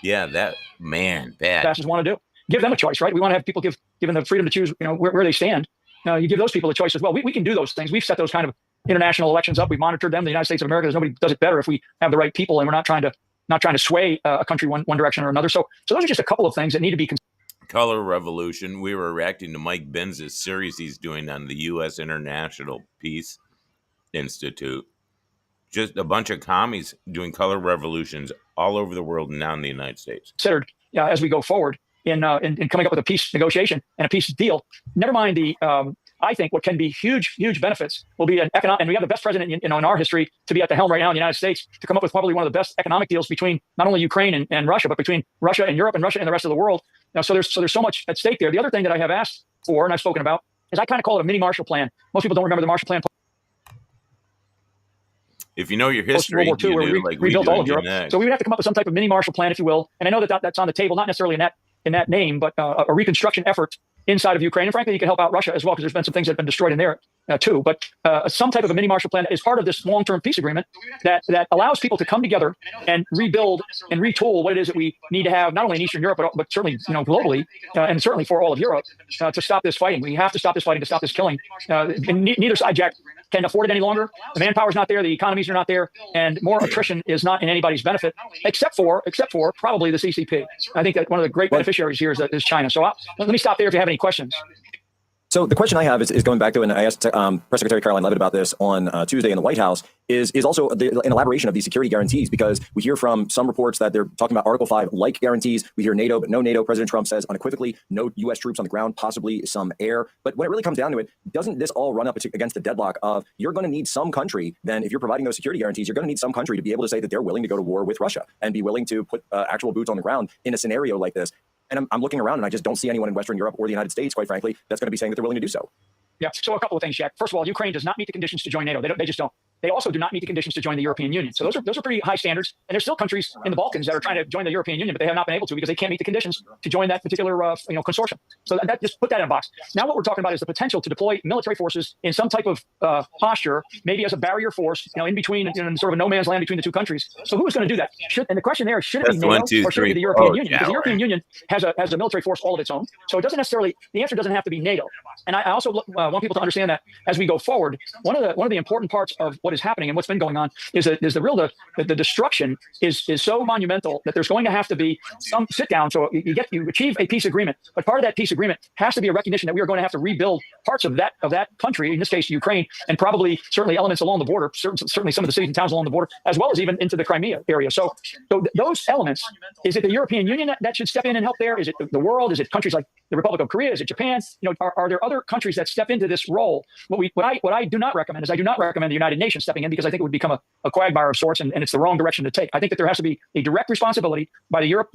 Yeah, that man bad. Bastards want to do. Give them a choice, right? We want to have people given the freedom to choose, where they stand. You give those people a choice as well. We can do those things. We've set those kind of international elections up. We've monitored them. The United States of America, nobody does it better if we have the right people, and we're not trying to sway a country one direction or another. So those are just a couple of things that need to be considered. Color Revolution. We were reacting to Mike Benz's series he's doing on the U.S. International Peace Institute. Just a bunch of commies doing color revolutions all over the world and now in the United States. Considered as we go forward in coming up with a peace negotiation and a peace deal. Never mind I think what can be huge benefits will be an economic, and we have the best president in our history to be at the helm right now in the United States to come up with probably one of the best economic deals between not only Ukraine and Russia, but between Russia and Europe and Russia and the rest of the world. So there's so much at stake there. The other thing that I have asked for and I've spoken about is I kind of call it a mini Marshall Plan. Most people don't remember the Marshall Plan. If you know your history, World War II, where we rebuilt all of Europe. So we would have to come up with some type of mini Marshall Plan, if you will. And I know that's on the table, not necessarily in that name, but a reconstruction effort inside of Ukraine. And frankly, you can help out Russia as well, because there's been some things that have been destroyed in there too. But some type of a mini Marshall Plan is part of this long-term peace agreement that allows people to come together and rebuild and retool what it is that we need to have, not only in Eastern Europe, but certainly globally, and certainly for all of Europe, to stop this fighting. We have to stop this fighting, to stop this killing. And neither side, Jack, can afford it any longer. The manpower is not there, the economies are not there, and more attrition is not in anybody's benefit, except for probably the CCP. I think that one of the great beneficiaries here is China. So let me stop there if you have any questions. So the question I have is going back to, and I asked Press Secretary Caroline Leavitt about this on Tuesday in the White House, is also an elaboration of these security guarantees, because we hear from some reports that they're talking about Article 5-like guarantees. We hear NATO, but no NATO. President Trump says unequivocally no U.S. troops on the ground, possibly some air. But when it really comes down to it, doesn't this all run up against the deadlock of you're going to need some country, then if you're providing those security guarantees, you're going to need some country to be able to say that they're willing to go to war with Russia and be willing to put actual boots on the ground in a scenario like this. And I'm looking around and I just don't see anyone in Western Europe or the United States, quite frankly, that's going to be saying that they're willing to do so. Yeah. So a couple of things, Jack. First of all, Ukraine does not meet the conditions to join NATO. They just don't. They also do not meet the conditions to join the European Union. So those are pretty high standards. And there's still countries in the Balkans that are trying to join the European Union, but they have not been able to because they can't meet the conditions to join that particular consortium. So that just put that in a box. Now what we're talking about is the potential to deploy military forces in some type of posture, maybe as a barrier force, in between, in sort of a no man's land between the two countries. So who is going to do that? And the question there is, should it be NATO or should it be the European Union? Because the European Union has a military force all of its own. So it doesn't necessarily, the answer doesn't have to be NATO. And I also want people to understand that as we go forward, one of the important parts of what is happening and what's been going on is the destruction is so monumental that there's going to have to be some sit down. So you achieve a peace agreement, but part of that peace agreement has to be a recognition that we are going to have to rebuild parts of that country, in this case Ukraine, and probably certainly elements along the border, certainly some of the cities and towns along the border, as well as even into the Crimea area. So those elements, is it the European Union that should step in and help there? Is it the world? Is it countries like the Republic of Korea? Is it Japan? Are there other countries that step into this role? What I do not recommend is I do not recommend the United Nations stepping in, because I think it would become a quagmire of sorts, and it's the wrong direction to take. I think that there has to be a direct responsibility by Europe,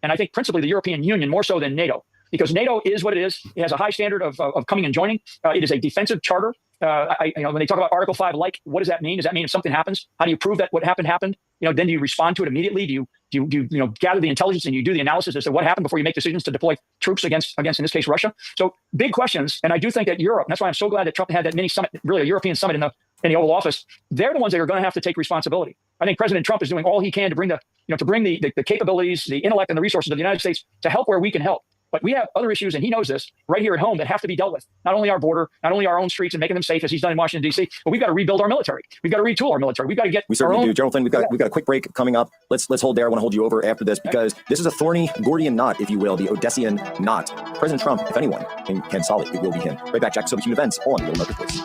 and I think principally the European Union more so than NATO because NATO is what it is. It has a high standard of coming and joining. It is a defensive charter. When they talk about Article 5, what does that mean? Does that mean if something happens, how do you prove that what happened? Then do you respond to it immediately? Do you gather the intelligence and you do the analysis as to what happened before you make decisions to deploy troops against in this case Russia? So big questions, and I do think that Europe. And that's why I'm so glad that Trump had that mini summit, really a European summit in the Oval Office. They're the ones that are going to have to take responsibility. I think President Trump is doing all he can to bring the capabilities, the intellect, and the resources of the United States to help where we can help. But we have other issues, and he knows this, right here at home that have to be dealt with. Not only our border, not only our own streets and making them safe, as he's done in Washington, D.C., but we've got to rebuild our military. We've got to retool our military. We've got to get We certainly do. General Flynn, we've got a quick break coming up. Let's hold there. I want to hold you over after this because this is a thorny Gordian knot, if you will, the Odyssean knot. President Trump, if anyone can solve it, it will be him. Right back, Jack Human Events on Real America's Voice.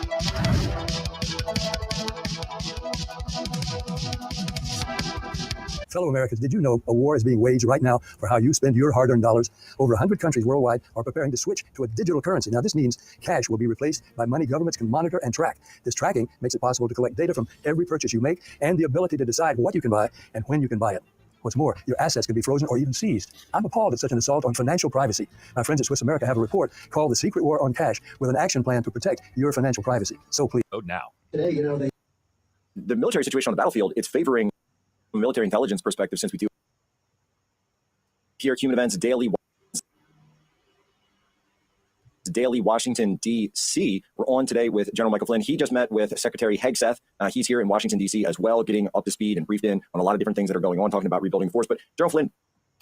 Fellow Americans, did you know a war is being waged right now for how you spend your hard-earned dollars? Over 100 countries worldwide are preparing to switch to a digital currency. Now, this means cash will be replaced by money governments can monitor and track. This tracking makes it possible to collect data from every purchase you make and the ability to decide what you can buy and when you can buy it. What's more, your assets can be frozen or even seized. I'm appalled at such an assault on financial privacy. My friends at Swiss America have a report called The Secret War on Cash with an action plan to protect your financial privacy. So please. Vote now. Today, the military situation on the battlefield, it's favoring from a military intelligence perspective since we do here Human Events Daily Washington, D.C. We're on today with General Michael Flynn. He just met with Secretary Hegseth. He's here in Washington, D.C. as well, getting up to speed and briefed in on a lot of different things that are going on, talking about rebuilding the force. But General Flynn,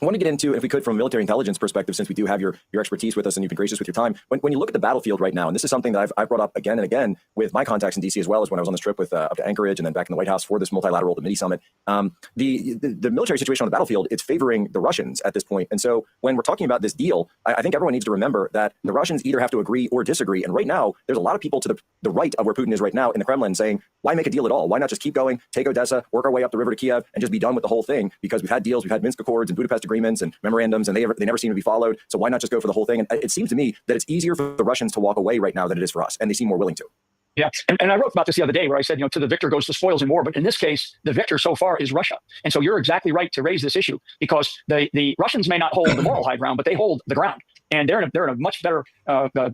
I want to get into, if we could, from a military intelligence perspective, since we do have your expertise with us and you've been gracious with your time. When you look at the battlefield right now, and this is something that I've brought up again and again with my contacts in D.C. as well as when I was on this trip with up to Anchorage and then back in the White House for this multilateral, the mini summit, the military situation on the battlefield, it's favoring the Russians at this point. And so when we're talking about this deal, I think everyone needs to remember that the Russians either have to agree or disagree. And right now, there's a lot of people to the right of where Putin is right now in the Kremlin saying, why make a deal at all? Why not just keep going, take Odessa, work our way up the river to Kiev, and just be done with the whole thing? Because we've had deals, we've had Minsk Accords and Budapest agreements and memorandums, and they never seem to be followed. So why not just go for the whole thing? And it seems to me that it's easier for the Russians to walk away right now than it is for us, and they seem more willing to. Yeah, and I wrote about this the other day where I said, to the victor goes the spoils in war. But in this case, the victor so far is Russia. And so you're exactly right to raise this issue because the Russians may not hold the moral high ground, but they hold the ground. And they're in a much better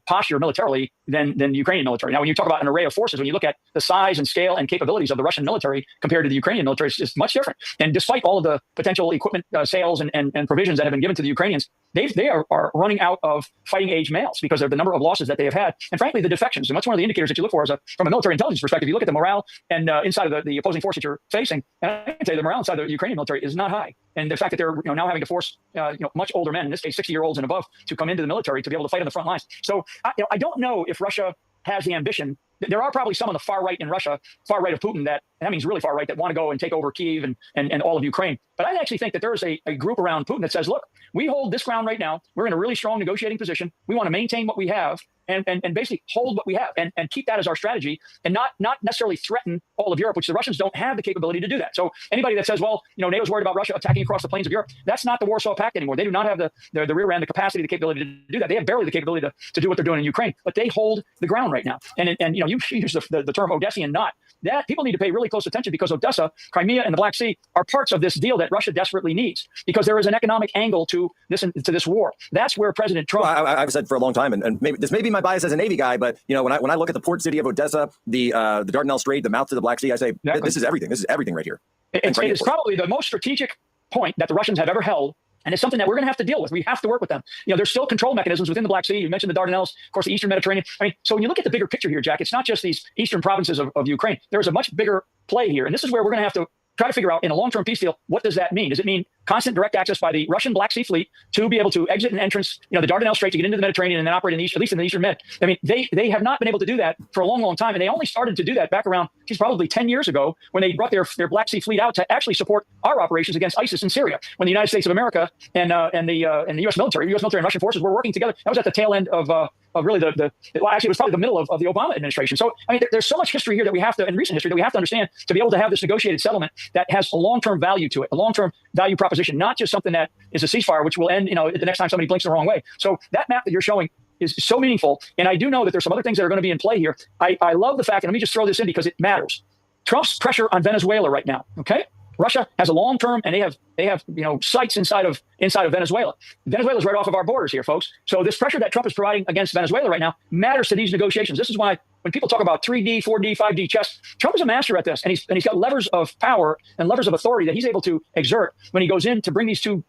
posture militarily than the Ukrainian military. Now, when you talk about an array of forces, when you look at the size and scale and capabilities of the Russian military compared to the Ukrainian military, it's much different. And despite all of the potential equipment sales and provisions that have been given to the Ukrainians, they are running out of fighting age males because of the number of losses that they have had. And frankly, the defections. And that's one of the indicators that you look for from a military intelligence perspective. You look at the morale and inside of the opposing force that you're facing. And I can tell you the morale inside the Ukrainian military is not high. And the fact that they're now having to force much older men, in this case 60-year-olds and above, to come into the military to be able to fight on the front lines. So I don't know if Russia has the ambition. There are probably some on the far right in Russia, far right of Putin, that means really far right, that want to go and take over Kyiv and all of Ukraine. But I actually think that there is a group around Putin that says, look, we hold this ground right now. We're in a really strong negotiating position. We want to maintain what we have and basically hold what we have and keep that as our strategy and not necessarily threaten all of Europe, which the Russians don't have the capability to do that. So anybody that says, well, NATO's worried about Russia attacking across the plains of Europe, that's not the Warsaw Pact anymore. They do not have the rear end, the capacity, the capability to do that. They have barely the capability to do what they're doing in Ukraine, but they hold the ground right now. And you use the term Odyssean knot. That people need to pay really close attention because Odessa, Crimea, and the Black Sea are parts of this deal that Russia desperately needs because there is an economic angle to this war. That's where President Trump. Well, I've said for a long time, and maybe this may be my bias as a Navy guy, but when I look at the port city of Odessa, the Dardanelles Strait, the mouth to the Black Sea, I say this is everything. This is everything right here. It's probably the most strategic point that the Russians have ever held. And it's something that we're going to have to deal with. We have to work with them. There's still control mechanisms within the Black Sea. You mentioned the Dardanelles, of course, the Eastern Mediterranean. So when you look at the bigger picture here, Jack, it's not just these eastern provinces of Ukraine. There's a much bigger play here. And this is where we're going to have to try to figure out in a long-term peace deal, what does that mean? Does it mean constant direct access by the Russian Black Sea fleet to be able to exit and entrance, the Dardanelles Strait to get into the Mediterranean and then operate at least in the Eastern Med? I mean, they have not been able to do that for a long, long time. And they only started to do that back around, probably 10 years ago when they brought their Black Sea fleet out to actually support our operations against ISIS in Syria. When the United States of America and the U.S. military and Russian forces were working together. That was at the tail end of really actually it was probably the middle of the Obama administration. So, I mean, there's so much history here that we have to, and recent history that we have to understand to be able to have this negotiated settlement that has a long-term value to it, a long-term value proposition, not just something that is a ceasefire, which will end, the next time somebody blinks the wrong way. So that map that you're showing is so meaningful. And I do know that there's some other things that are going to be in play here. I love the fact, and let me just throw this in because it matters. Trump's pressure on Venezuela right now, okay? Russia has a long term, and they have sites inside of Venezuela. Venezuela is right off of our borders here, folks. So this pressure that Trump is providing against Venezuela right now matters to these negotiations. This is why when people talk about 3D, 4D, 5D chess, Trump is a master at this, and he's got levers of power and levers of authority that he's able to exert when he goes in to bring these two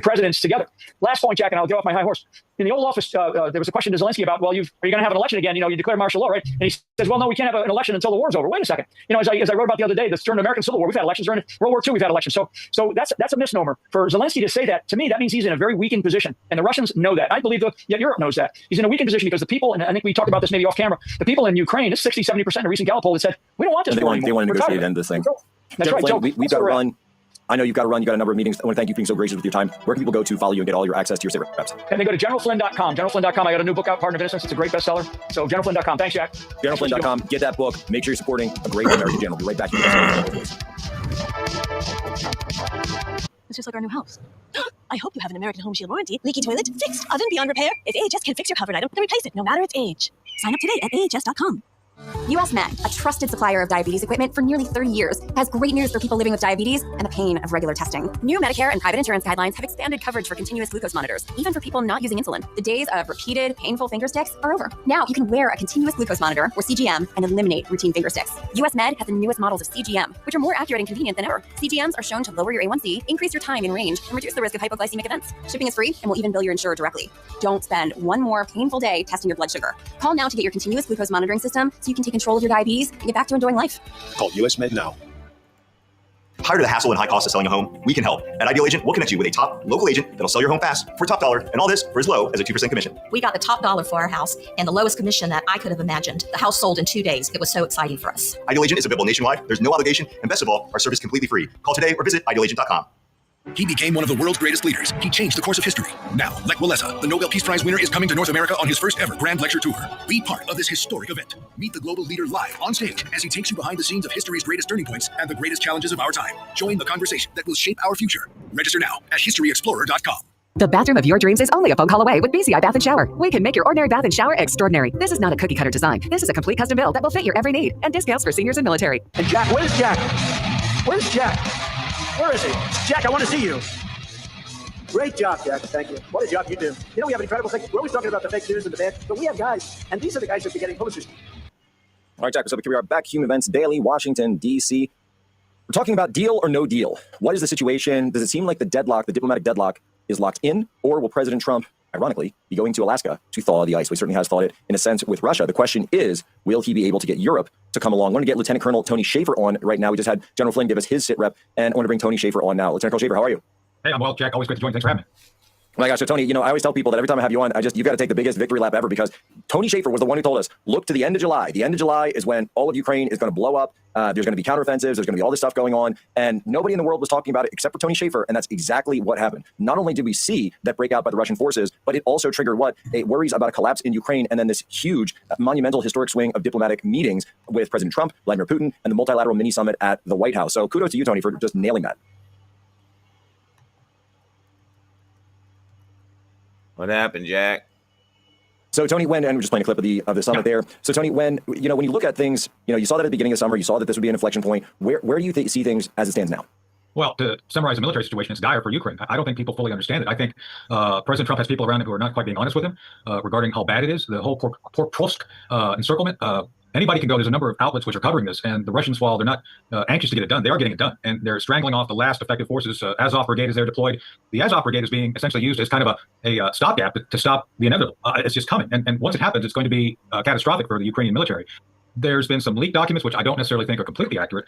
presidents together. Last point, Jack, and I'll get off my high horse. In the Oval Office, there was a question to Zelensky about, well, are you going to have an election again? You declare martial law, right? And he says, well, no, we can't have an election until the war's over. Wait a second. As I wrote about the other day, during the American Civil War, we've had elections. During World War II, we've had elections. So that's a misnomer. For Zelensky to say that, to me, that means he's in a very weakened position. And the Russians know that. I believe Europe knows that. He's in a weakened position because the people, and I think we talked about this maybe off camera, the people in Ukraine, it's 60, 70% of recent Gallup poll that said, we don't want this. They want to negotiate and end this thing. That's right. Flynn, we've got to run. I know you've got to run. You've got a number of meetings. I want to thank you for being so gracious with your time. Where can people go to follow you and get all your access to your favorite reps? And they go to generalflynn.com. Generalflynn.com. I got a new book out, Pardon of Innocence. It's a great bestseller. So generalflynn.com. Thanks, Jack. Generalflynn.com. Get that book. Make sure you're supporting a great American general. Be right back. It's just like our new house. I hope you have an American Home Shield warranty. Leaky toilet? Fixed. Oven beyond repair? If AHS can fix your covered item, then replace it, no matter its age. Sign up today at AHS.com. US Med, a trusted supplier of diabetes equipment for nearly 30 years, has great news for people living with diabetes and the pain of regular testing. New Medicare and private insurance guidelines have expanded coverage for continuous glucose monitors, even for people not using insulin. The days of repeated, painful finger sticks are over. Now you can wear a continuous glucose monitor, or CGM, and eliminate routine finger sticks. US Med has the newest models of CGM, which are more accurate and convenient than ever. CGMs are shown to lower your A1C, increase your time in range, and reduce the risk of hypoglycemic events. Shipping is free and will even bill your insurer directly. Don't spend one more painful day testing your blood sugar. Call now to get your continuous glucose monitoring system so you can take control of your diabetes and get back to enjoying life. Call US Med now. Tired of the hassle and high cost of selling a home? We can help. At Ideal Agent, we'll connect you with a top local agent that'll sell your home fast for top dollar, and all this for as low as a 2% commission. We got the top dollar for our house and the lowest commission that I could have imagined. The house sold in 2 days. It was so exciting for us. Ideal Agent is available nationwide. There's no obligation, and best of all, our service is completely free. Call today or visit idealagent.com. He became one of the world's greatest leaders. He changed the course of history. Now, Lech Walesa, the Nobel Peace Prize winner, is coming to North America on his first ever Grand Lecture Tour. Be part of this historic event. Meet the global leader live on stage as he takes you behind the scenes of history's greatest turning points and the greatest challenges of our time. Join the conversation that will shape our future. Register now at historyexplorer.com. The bathroom of your dreams is only a phone call away with BCI Bath & Shower. We can make your ordinary bath and shower extraordinary. This is not a cookie-cutter design. This is a complete custom build that will fit your every need, and discounts for seniors and military. And Jack, where's Jack? Where's Jack? Where is he? Jack, I want to see you. Great job, Jack. Thank you. What a job you do. We have an incredible thing. We're always talking about the fake news and the bad, but we have guys, and these are the guys that be getting Pulitzers. All right, Jack, so here we are back, Human Events Daily, Washington, D.C. We're talking about deal or no deal. What is the situation? Does it seem like the diplomatic deadlock, is locked in, or will President Trump, ironically, be going to Alaska to thaw the ice? Well, he certainly has thawed it in a sense with Russia. The question is, will he be able to get Europe to come along? I want to get Lieutenant Colonel Tony Shaffer on right now. We just had General Flynn give us his sit rep, and I want to bring Tony Shaffer on now. Lieutenant Colonel Shaffer, how are you? Hey, I'm well, Jack. Always great to join. Thanks for having me. Oh my gosh, so Tony, I always tell people that every time I have you on, you've got to take the biggest victory lap ever, because Tony Shaffer was the one who told us, look to the end of July. The end of July is when all of Ukraine is going to blow up. There's going to be counteroffensives. There's going to be all this stuff going on. And nobody in the world was talking about it except for Tony Shaffer. And that's exactly what happened. Not only did we see that breakout by the Russian forces, but it also triggered worries about a collapse in Ukraine. And then this huge, monumental, historic swing of diplomatic meetings with President Trump, Vladimir Putin, and the multilateral mini summit at the White House. So kudos to you, Tony, for just nailing that. What happened, Jack? So Tony, and we're just playing a clip of the summit there. So Tony, when you look at things, you saw that at the beginning of summer, you saw that this would be an inflection point. Where do you see things as it stands now? Well, to summarize the military situation, it's dire for Ukraine. I don't think people fully understand it. I think President Trump has people around him who are not quite being honest with him regarding how bad it is. The whole Pokrovsk encirclement. Anybody can go. There's a number of outlets which are covering this, and the Russians, while they're not anxious to get it done, they are getting it done, and they're strangling off the last effective forces. Azov Brigade is there deployed. The Azov Brigade is being essentially used as kind of a stopgap to stop the inevitable. It's just coming, and once it happens, it's going to be catastrophic for the Ukrainian military. There's been some leaked documents, which I don't necessarily think are completely accurate.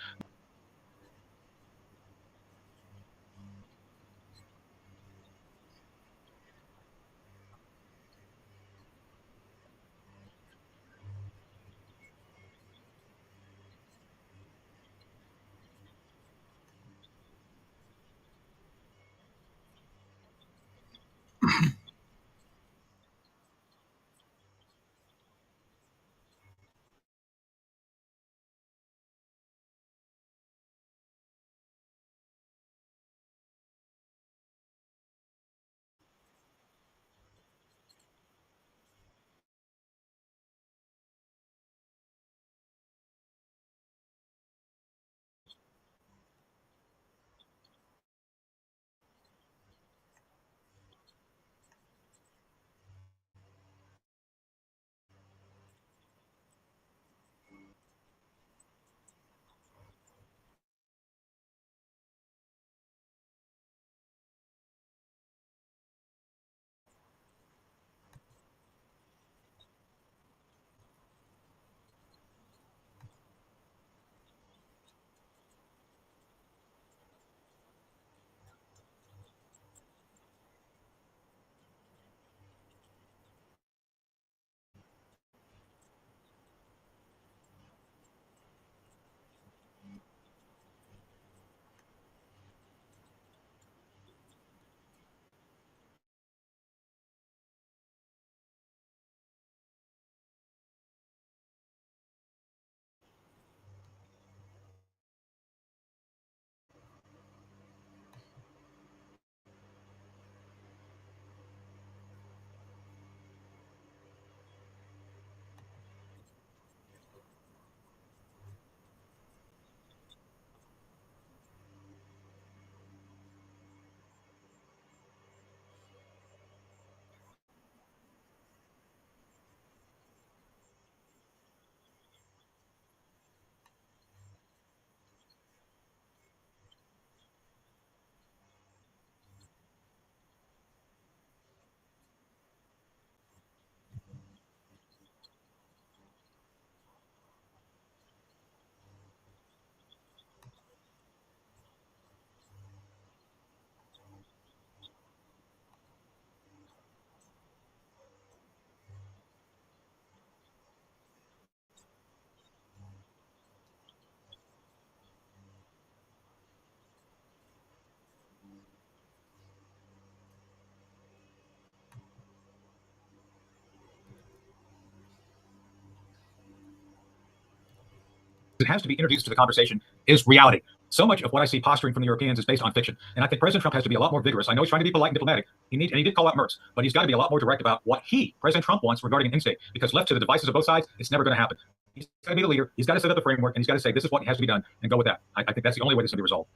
it has to be introduced to the conversation is reality. So much of what I see posturing from the Europeans is based on fiction. And I think President Trump has to be a lot more vigorous. I know he's trying to be polite and diplomatic. And he did call out Mertz, but he's got to be a lot more direct about what President Trump, wants regarding an in-state. Because left to the devices of both sides, it's never going to happen. He's got to be the leader. He's got to set up the framework, and he's got to say, this is what has to be done, and go with that. I think that's the only way this can be resolved.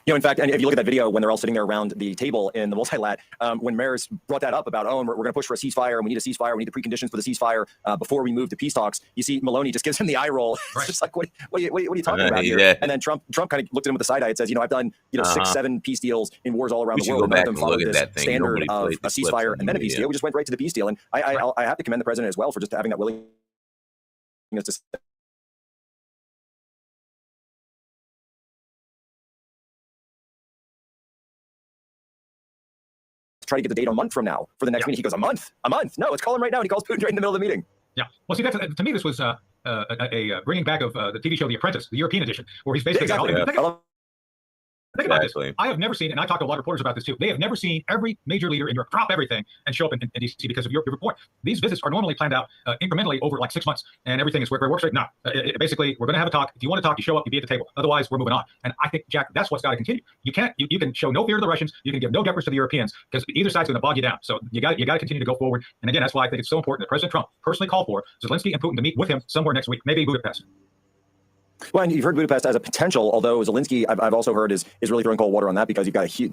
In fact, and if you look at that video when they're all sitting there around the table in the multilat, when Maris brought that up about, we're going to push for a ceasefire, and we need a ceasefire, we need the preconditions for the ceasefire before we move to peace talks, you see Maloney just gives him the eye roll. It's just like, what are you talking about here? Yeah. And then Trump kind of looked at him with the side eye and says, I've done 6-7 peace deals in wars all around We the should world. go None back of them and look followed at this that thing. standard Nobody of played a the clips ceasefire on and then a peace media. deal. We just went right to the peace deal, and I have to commend the president as well for just having that willingness to try to get the date a month from now for the next meeting. He goes, a month? No, let's call him right now. And he calls Putin right in the middle of the meeting. Yeah. Well, see, that's, to me, this was a bringing back of the TV show The Apprentice, the European edition, where he's basically Think about this. I have never seen, and I talked to a lot of reporters about this too, they have never seen every major leader in Europe drop everything and show up in DC because of your report. These visits are normally planned out incrementally over like 6 months, and everything is where it works right now. Basically, we're going to have a talk. If you want to talk, you show up, you be at the table. Otherwise, we're moving on. And I think, Jack, that's what's got to continue. You can show no fear to the Russians. You can give no deference to the Europeans because either side's going to bog you down. So you got to continue to go forward. And again, that's why I think it's so important that President Trump personally called for Zelensky and Putin to meet with him somewhere next week, maybe Budapest. Well, and you've heard Budapest as a potential, although Zelensky, I've also heard, is really throwing cold water on that because you've got a huge.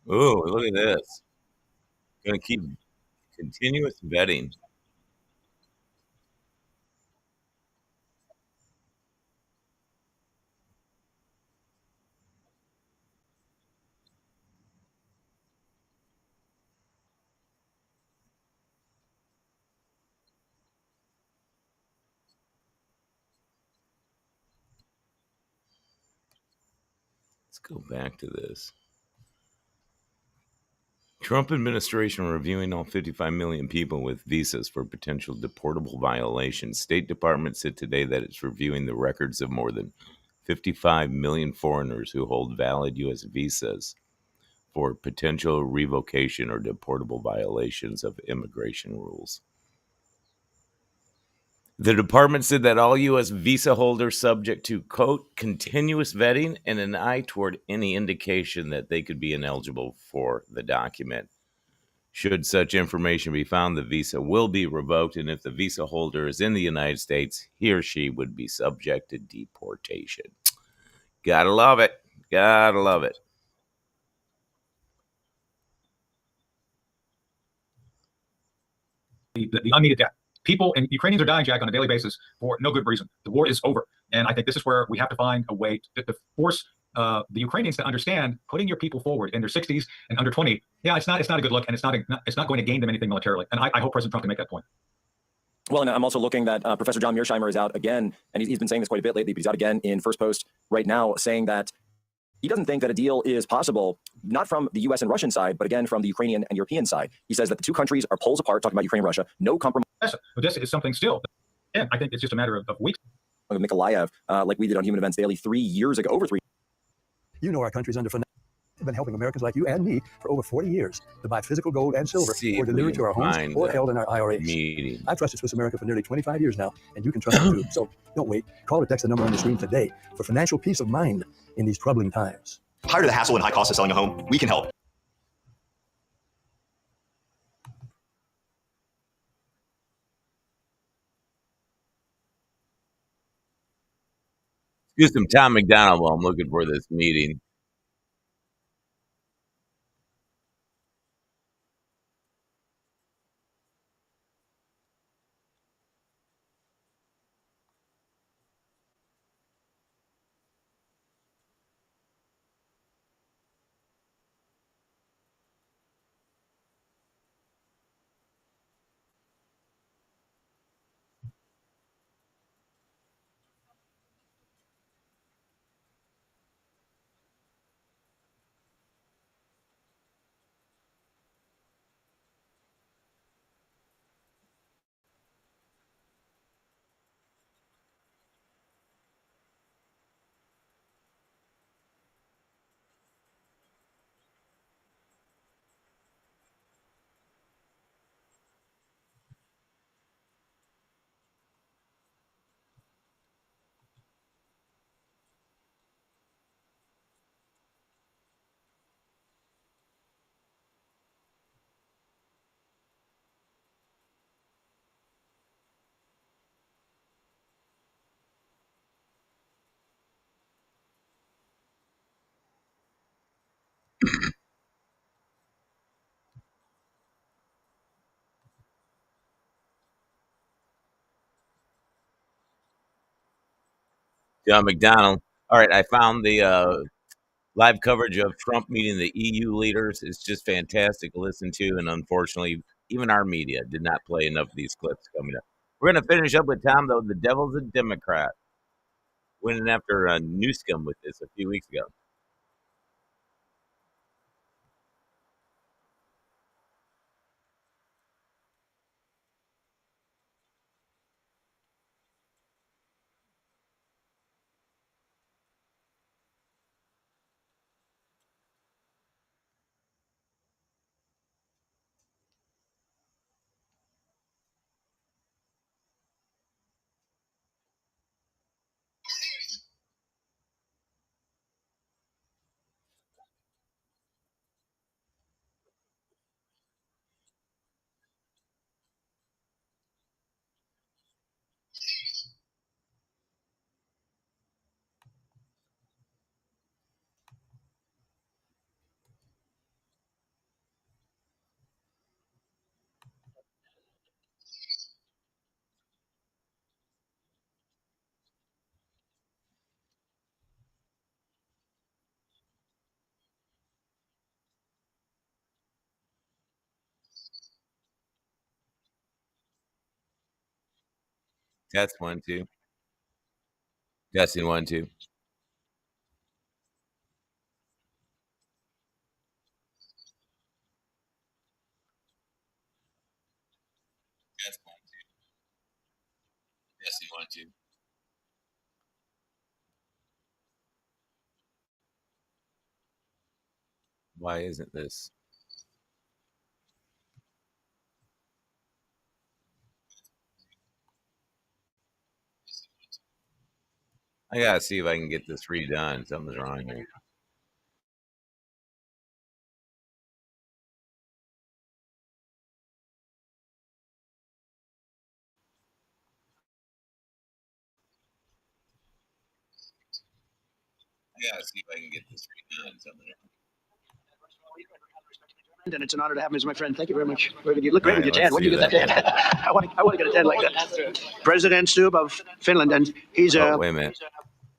Ooh, look at this. Gonna keep continuous vetting. Let's go back to this. Trump administration reviewing all 55 million people with visas for potential deportable violations. State Department said today that it's reviewing the records of more than 55 million foreigners who hold valid U.S. visas for potential revocation or deportable violations of immigration rules. The department said that all U.S. visa holders subject to, quote, continuous vetting and an eye toward any indication that they could be ineligible for the document. Should such information be found, the visa will be revoked, and if the visa holder is in the United States, he or she would be subject to deportation. Gotta love it. Gotta love it. The unneeded death. People and Ukrainians are dying, Jack, on a daily basis for no good reason. The war is over. And I think this is where we have to find a way to force the Ukrainians to understand putting your people forward in their 60s and under 20. Yeah, it's not a good look, and it's not going to gain them anything militarily. And I hope President Trump can make that point. Well, and I'm also looking that Professor John Mearsheimer is out again, and he's been saying this quite a bit lately, but he's out again in First Post right now saying that he doesn't think that a deal is possible, not from the U.S. and Russian side, but again from the Ukrainian and European side. He says that the two countries are poles apart, talking about Ukraine and Russia, no compromise. Odessa is something still. Yeah, I think it's just a matter of weeks. Nikolaev, like we did on Human Events Daily 3 years ago, over 3. You know our country's under financial. We've been helping Americans like you and me for over 40 years to buy physical gold and silver or delivered to our homes or held in our IRAs. I've trusted Swiss America for nearly 25 years now, and you can trust them too. So don't wait. Call or text the number on the screen today for financial peace of mind in these troubling times. Tired of the hassle and high cost of selling a home? We can help. Excuse some Tom McDonald while I'm looking for this meeting. John McDonald. All right, I found the live coverage of Trump meeting the EU leaders. It's just fantastic to listen to, and unfortunately, even our media did not play enough of these clips coming up. We're going to finish up with Tom, though. The devil's a Democrat. Winning after Newsom with this a few weeks ago. Test 1 2. Testing 1 2. Test 1 2. Testing 1 2. Why isn't this? I gotta see if I can get this redone. Something's wrong here. I gotta see if I can get this redone. Something. And it's an honor to have him as my friend. Thank you very much. You look great with your tan. When did you get that tan? I want to get a tan like that. President Stubb of Finland, and he's wait a minute.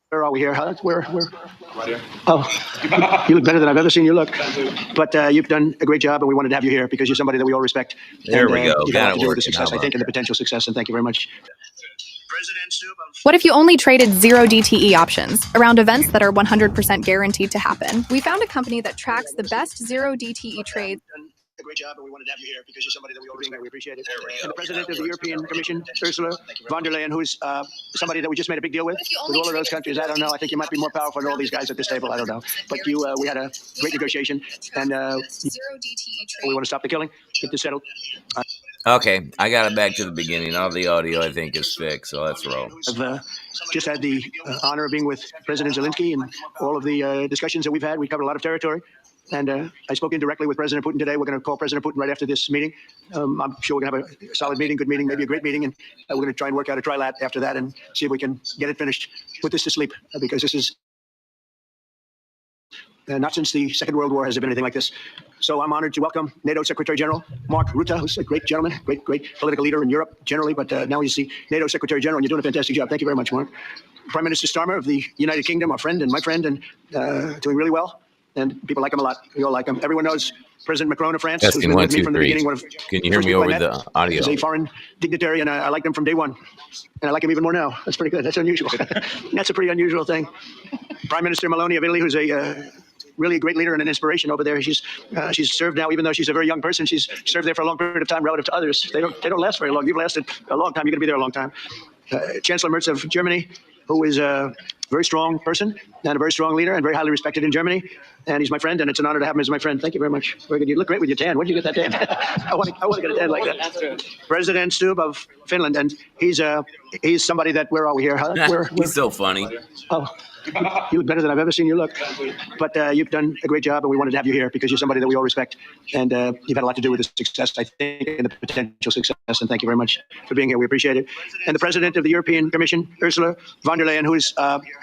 Where are we here? Where? Right here. Oh, you look better than I've ever seen you look. But you've done a great job, and we wanted to have you here because you're somebody that we all respect. There we go. You've got a lot to do with the success, I think, and the potential success. And thank you very much. What if you only traded zero DTE options around events that are 100% guaranteed to happen? We found a company that tracks the best zero DTE trades. A great job, and we wanted to have you here because you're somebody that we all respect. We appreciate it. And the president of the European Commission, Ursula von der Leyen, who's somebody that we just made a big deal with all of those countries. I don't know. I think you might be more powerful than all these guys at this table. I don't know. But we had a great negotiation, and we want to stop the killing, get this settled. Okay, I got it back to the beginning. All the audio, I think, is fixed, so let's roll. I've just had the honor of being with President Zelensky and all of the discussions that we've had. We covered a lot of territory. And I spoke indirectly with President Putin today. We're going to call President Putin right after this meeting. I'm sure we're going to have a solid meeting, good meeting, maybe a great meeting. And we're going to try and work out a trilat after that and see if we can get it finished, put this to sleep, because this is not since the Second World War has there been anything like this. So I'm honored to welcome NATO Secretary General Mark Rutte, who's a great gentleman, great political leader in Europe generally, but now he's the NATO Secretary General, and you're doing a fantastic job. Thank you very much, Mark. Prime Minister Starmer of the United Kingdom, our friend and my friend, and doing really well. And people like him a lot. We all like him. Everyone knows President Macron of France, who's been with me from the beginning. Can you hear me over the audio? He's a foreign dignitary, and I liked him from day one. And I like him even more now. That's pretty good. That's unusual. That's a pretty unusual thing. Prime Minister Meloni of Italy, who's a really a great leader and an inspiration over there. She's served now, even though she's a very young person, she's served there for a long period of time relative to others. They don't last very long. You've lasted a long time. You're going to be there a long time. Chancellor Merz of Germany, who is a very strong person and a very strong leader and very highly respected in Germany. And he's my friend, and it's an honor to have him as my friend. Thank you very much. Very good. You look great with your tan. Where did you get that tan? I want to get a tan like that. President Stubb of Finland, and he's somebody that, where are we here? He's so funny. Oh, you look better than I've ever seen you look. But you've done a great job, and we wanted to have you here because you're somebody that we all respect. And you've had a lot to do with the success, I think, and the potential success. And thank you very much for being here. We appreciate it. And the president of the European Commission, Ursula von der Leyen, who is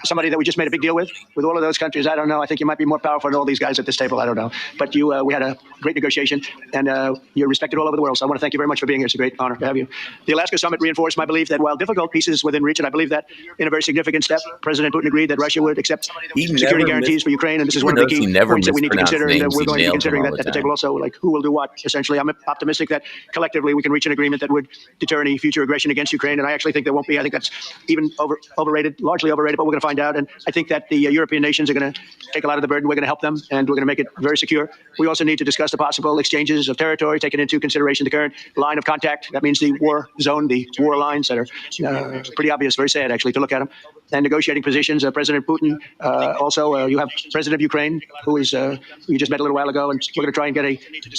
somebody that we just made a big deal with all of those countries. I don't know. I think you might be more powerful than all these guys at this table. I don't know. But we had a great negotiation, and you're respected all over the world. So I want to thank you very much for being here. It's a great honor to have you. The Alaska Summit reinforced my belief that while difficult pieces within reach, and I believe that in a very significant step, President Putin agreed that Russia would accept security guarantees for Ukraine, and this is one of the key points that we need to consider, and we're going to be considering that at the table also, like who will do what, essentially. I'm optimistic that collectively we can reach an agreement that would deter any future aggression against Ukraine, and I actually think there won't be. I think that's even overrated, largely overrated, but we're going to find out, and I think that the European nations are going to take a lot of the burden. We're going to help them, and we're going to make it very secure. We also need to discuss the possible exchanges of territory, taking into consideration the current line of contact. That means the war zone, the war lines that are pretty obvious, very sad, actually, to look at them. And negotiating positions. President Putin, also, you have President of Ukraine, who is we just met a little while ago, and we're going to try and get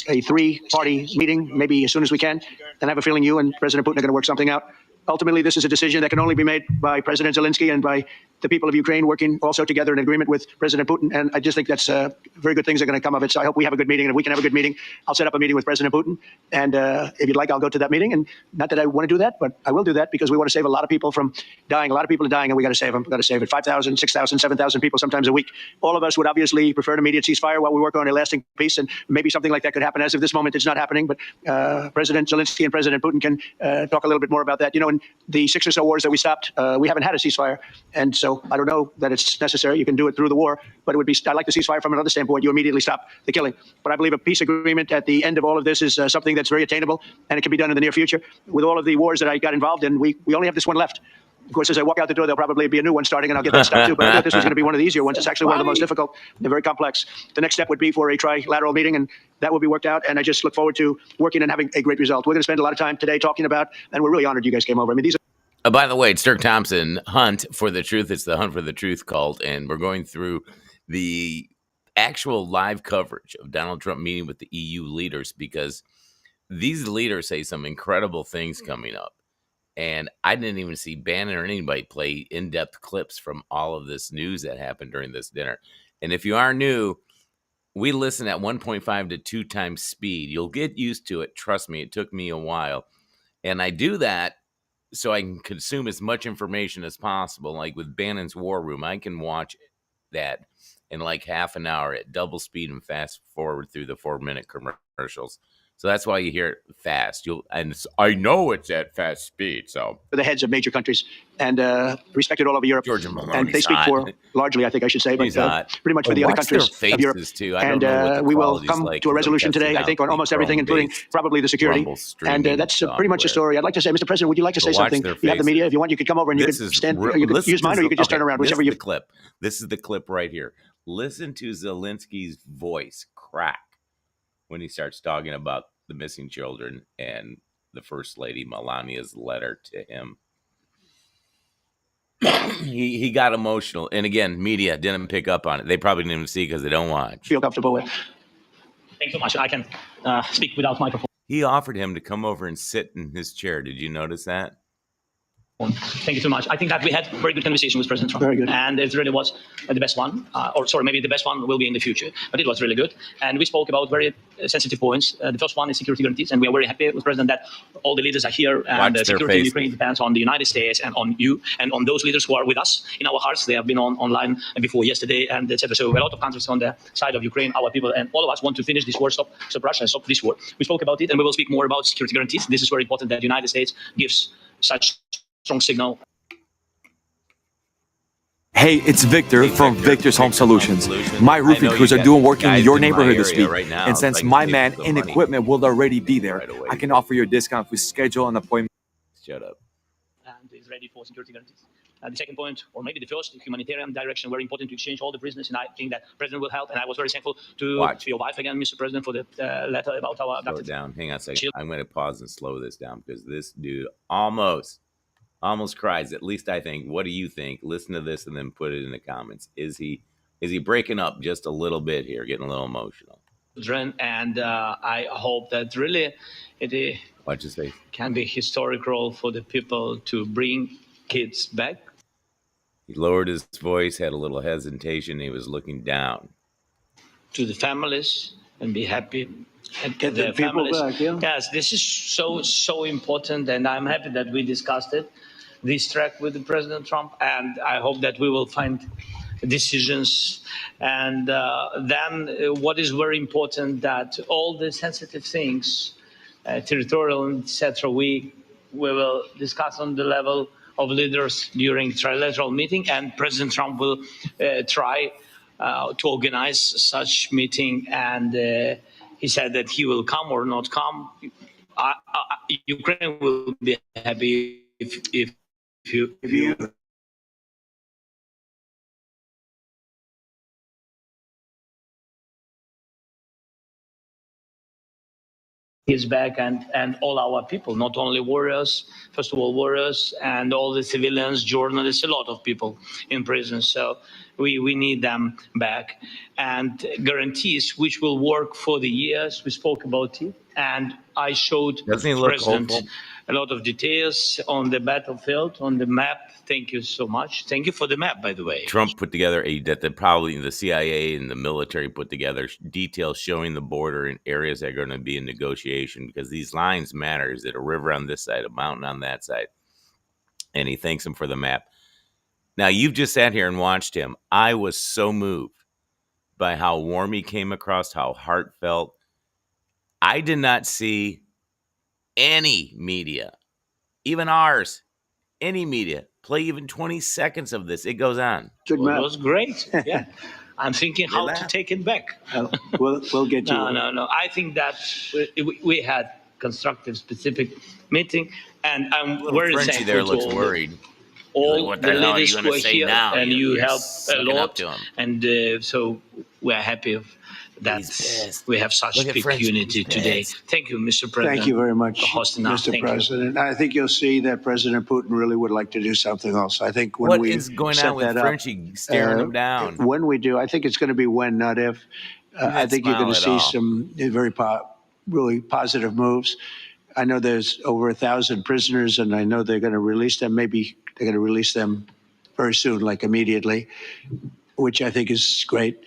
a three-party meeting, maybe as soon as we can. And I have a feeling you and President Putin are going to work something out. Ultimately, this is a decision that can only be made by President Zelensky and by the people of Ukraine working also together in agreement with President Putin. And I just think that's very good things are going to come of it. So I hope we have a good meeting. And if we can have a good meeting, I'll set up a meeting with President Putin. And if you'd like, I'll go to that meeting. And not that I want to do that, but I will do that because we want to save a lot of people from dying. A lot of people are dying, and we got to save them. We've got to save it. 5,000, 6,000, 7,000 people sometimes a week. All of us would obviously prefer an immediate ceasefire while we work on a lasting peace. And maybe something like that could happen. As of this moment, it's not happening. But President Zelensky and President Putin can talk a little bit more about that. You know, in the 6 or so wars that we stopped, we haven't had a ceasefire. And so So I don't know that it's necessary. You can do it through the war, but it would be. I like the ceasefire from another standpoint. You immediately stop the killing. But I believe a peace agreement at the end of all of this is something that's very attainable, and it can be done in the near future. With all of the wars that I got involved in, we only have this one left. Of course, as I walk out the door, there'll probably be a new one starting, and I'll get that stuff too. But I thought this was going to be one of the easier ones. It's actually one of the most difficult. They're very complex. The next step would be for a trilateral meeting, and that will be worked out. And I just look forward to working and having a great result. We're going to spend a lot of time today talking about, and we're really honored you guys came over. I mean, these are. By the way, it's Dirk Thompson, Hunt for the Truth. It's the Hunt for the Truth cult, and we're going through the actual live coverage of Donald Trump meeting with the EU leaders, because these leaders say some incredible things coming up. And I didn't even see Bannon or anybody play in-depth clips from all of this news that happened during this dinner. And if you are new, we listen at 1.5 to 2 times speed. You'll get used to it. Trust me, it took me a while. And I do that so I can consume as much information as possible. Like with Bannon's War Room, I can watch that in like half an hour at double speed and fast forward through the 4-minute commercials. So that's why you hear it fast. I know it's at fast speed. So the heads of major countries and respected all over Europe. Georgia Maloney's and they speak hot. for, largely, I think I should say, but pretty much for the other Watch countries their of Europe. faces, too. I And don't know what the we will quality's come like. to a resolution Testing today, I out think, on the almost everything, including Chrome-based probably the security. Rumble And streaming that's pretty much the software. story. I'd like to say, Mr. President, would you like to say So watch something? their You have the faces. media. If you want, you could come over and you This could is stand. re- You could listen use to mine or you could just okay, turn around, this whichever is you. the clip. This is the clip right here. Listen to Zelensky's voice crack when he starts talking about the missing children and the First Lady Melania's letter to him. he got emotional. And again, media didn't pick up on it. They probably didn't even see because they don't watch. Feel comfortable with. Thank you so much. I can speak without microphone. He offered him to come over and sit in his chair. Did you notice that? Thank you so much. I think that we had very good conversation with President Trump. Very good. And it really was the best one. Maybe the best one will be in the future. But it was really good. And we spoke about very sensitive points. The first one is security guarantees. And we are very happy with President that all the leaders are here. And the security in Ukraine depends on the United States and on you and on those leaders who are with us in our hearts. They have been online before yesterday and etc. So a lot of countries on the side of Ukraine, our people, and all of us want to finish this war, stop Russia, stop this war. We spoke about it, and we will speak more about security guarantees. This is very important that the United States gives such strong signal. Hey, it's Victor from Victor's Home Solutions. My roofing crews are doing work in your neighborhood this week. And since my man and equipment will already be there, I can offer you a discount if we schedule an appointment. Shut up. And is ready for security guarantees. The second point, or maybe the first, humanitarian direction, very important to exchange all the prisoners. And I think that President will help. And I was very thankful to your wife again, Mr. President, for the letter about our Slow it down. Hang on a second. I'm going to pause and slow this down because this dude almost cries. At least I think. What do you think? Listen to this and then put it in the comments. Is he breaking up just a little bit here, getting a little emotional? And I hope that really it Watch his face. Can be historic role for the people to bring kids back. He lowered his voice, had a little hesitation. He was looking down. To the families and be happy. And Get the people back, yeah. Yes, this is so important, and I'm happy that we discussed it, this track with the President Trump, and I hope that we will find decisions. And then what is very important that all the sensitive things, territorial, etc., we will discuss on the level of leaders during trilateral meeting, and President Trump will try to organize such meeting, and he said that he will come or not come. Ukraine will be happy if you is back, and all our people, not only warriors, first of all warriors, and all the civilians, journalists, a lot of people in prison. So we need them back, and guarantees which will work for the years. We spoke about it, and I showed the President a lot of details on the battlefield, on the map. Thank you so much. Thank you for the map, by the way. Trump put together probably the CIA and the military put together details showing the border and areas that are going to be in negotiation, because these lines matter. Is it a river on this side, a mountain on that side? And he thanks him for the map. Now, you've just sat here and watched him. I was so moved by how warm he came across, how heartfelt. I did not see any media, even ours, Any media, play even 20 seconds of this. It goes on. It was great. Yeah. I'm thinking how to take it back. We'll get you. No. I think that we had constructive, specific meeting, and I'm very Frenchie thankful there to looks all worried. all What the the hell are you leaders gonna who are say here, now? and you You're help a sucking up lot, to him. and so we're happy that we have such Look at big Frenchie. unity He's today. pissed. Thank you, Mr. President. Thank you very much, for hosting us. Mr. Thank you. President. I think you'll see that President Putin really would like to do something else. I think when What we is going set on with that up, Frenchie staring him down? When we do, I think it's going to be when, not if. I think you're going to smile see at all. some very really positive moves. I know there's over 1,000 prisoners, and I know they're going to release them. Maybe they're going to release them very soon, like immediately, which I think is great.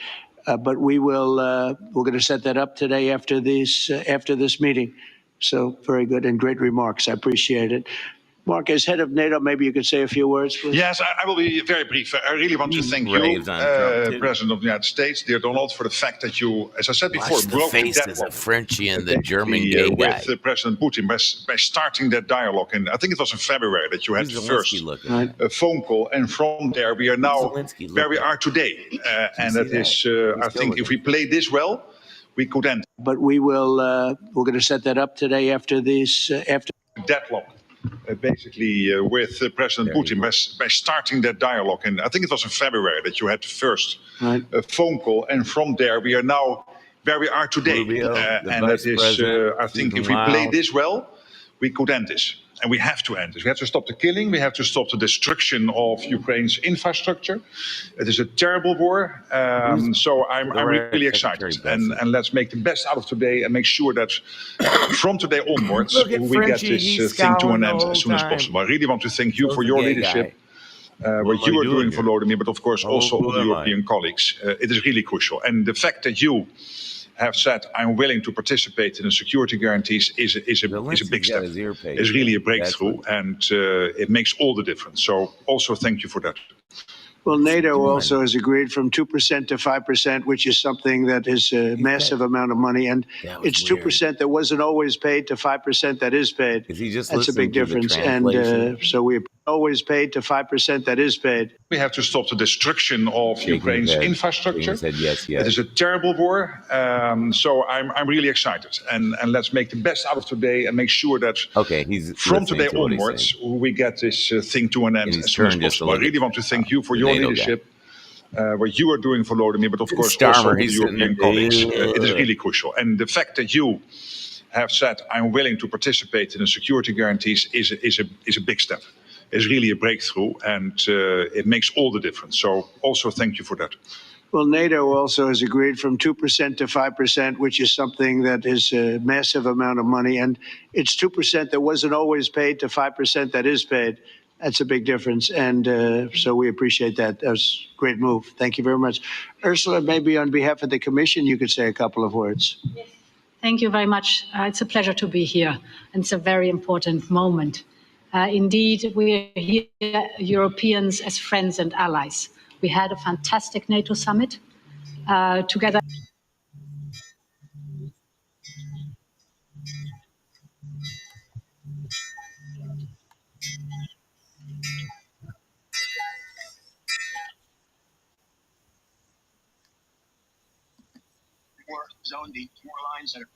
But we're going to set that up today after this meeting. So very good and great remarks. I appreciate it. Mark, as head of NATO, maybe you could say a few words, please. Yes, I will be very brief. I really want to thank you, raves on Trump, too. President of the United States, dear Donald, for the fact that you, as I said before, Watch the broke the faces deadlock of Frenchie and the German gay guy. with President Putin by starting that dialogue. And I think it was in February that you had the first phone call. And from there, we are now where we are today. And that is, I think, if we play this well, we could end. But we're going to set that up today after deadlock. Basically, with President Putin by starting that dialogue. And I think it was in February that you had the first phone call. And from there, we are now where we are today. And that is, I think, if we play this well, we could end this. And we have to end this. We have to stop the killing. We have to stop the destruction of Ukraine's infrastructure. It is a terrible war. So I'm really excited. And let's make the best out of today and make sure that from today onwards, we get this thing to an end as soon as possible. I really want to thank you for your leadership. What you are doing for Volodymyr, but of course also all the European colleagues. It is really crucial. And the fact that you have said, I'm willing to participate in the security guarantees is a big step. It's really a breakthrough, and it makes all the difference. So also thank you for that. Well, NATO also has agreed from 2% to 5%, which is something that is a massive amount of money. And it's 2% that wasn't always paid to 5% that is paid. That's a big difference. And so we always paid to 5% that is paid. We have to stop the destruction of Ukraine's infrastructure. It is a terrible war. So I'm really excited. And let's make the best out of today and make sure that from today onwards, we get this thing to an end as soon as possible. I really want to thank you for your leadership. What you are doing for Volodymyr, but of course also the European colleagues. It is really crucial. And the fact that you have said, I'm willing to participate in the security guarantees is a big step. It's really a breakthrough, and it makes all the difference. So also thank you for that. Well, NATO also has agreed from 2% to 5%, which is something that is a massive amount of money. And it's 2% that wasn't always paid to 5% that is paid. That's a big difference. And so we appreciate that. That was a great move. Thank you very much. Ursula, maybe on behalf of the Commission, you could say a couple of words. Thank you very much. It's a pleasure to be here. And it's a very important moment. Indeed, we are here, Europeans, as friends and allies. We had a fantastic NATO summit together. Zone D, more lines that are.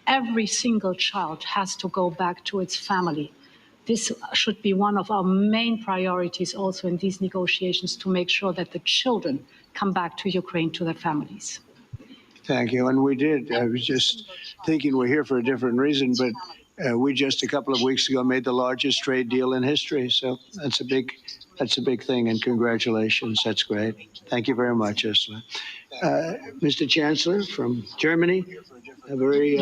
Every single child has to go back to its family. This should be one of our main priorities also in these negotiations, to make sure that the children come back to Ukraine, to their families. Thank you. And we did. I was just thinking we're here for a different reason, but we just a couple of weeks ago made the largest trade deal in history. So that's a big thing. And congratulations. That's great. Thank you very much, Ursula. Mr. Chancellor from Germany, a very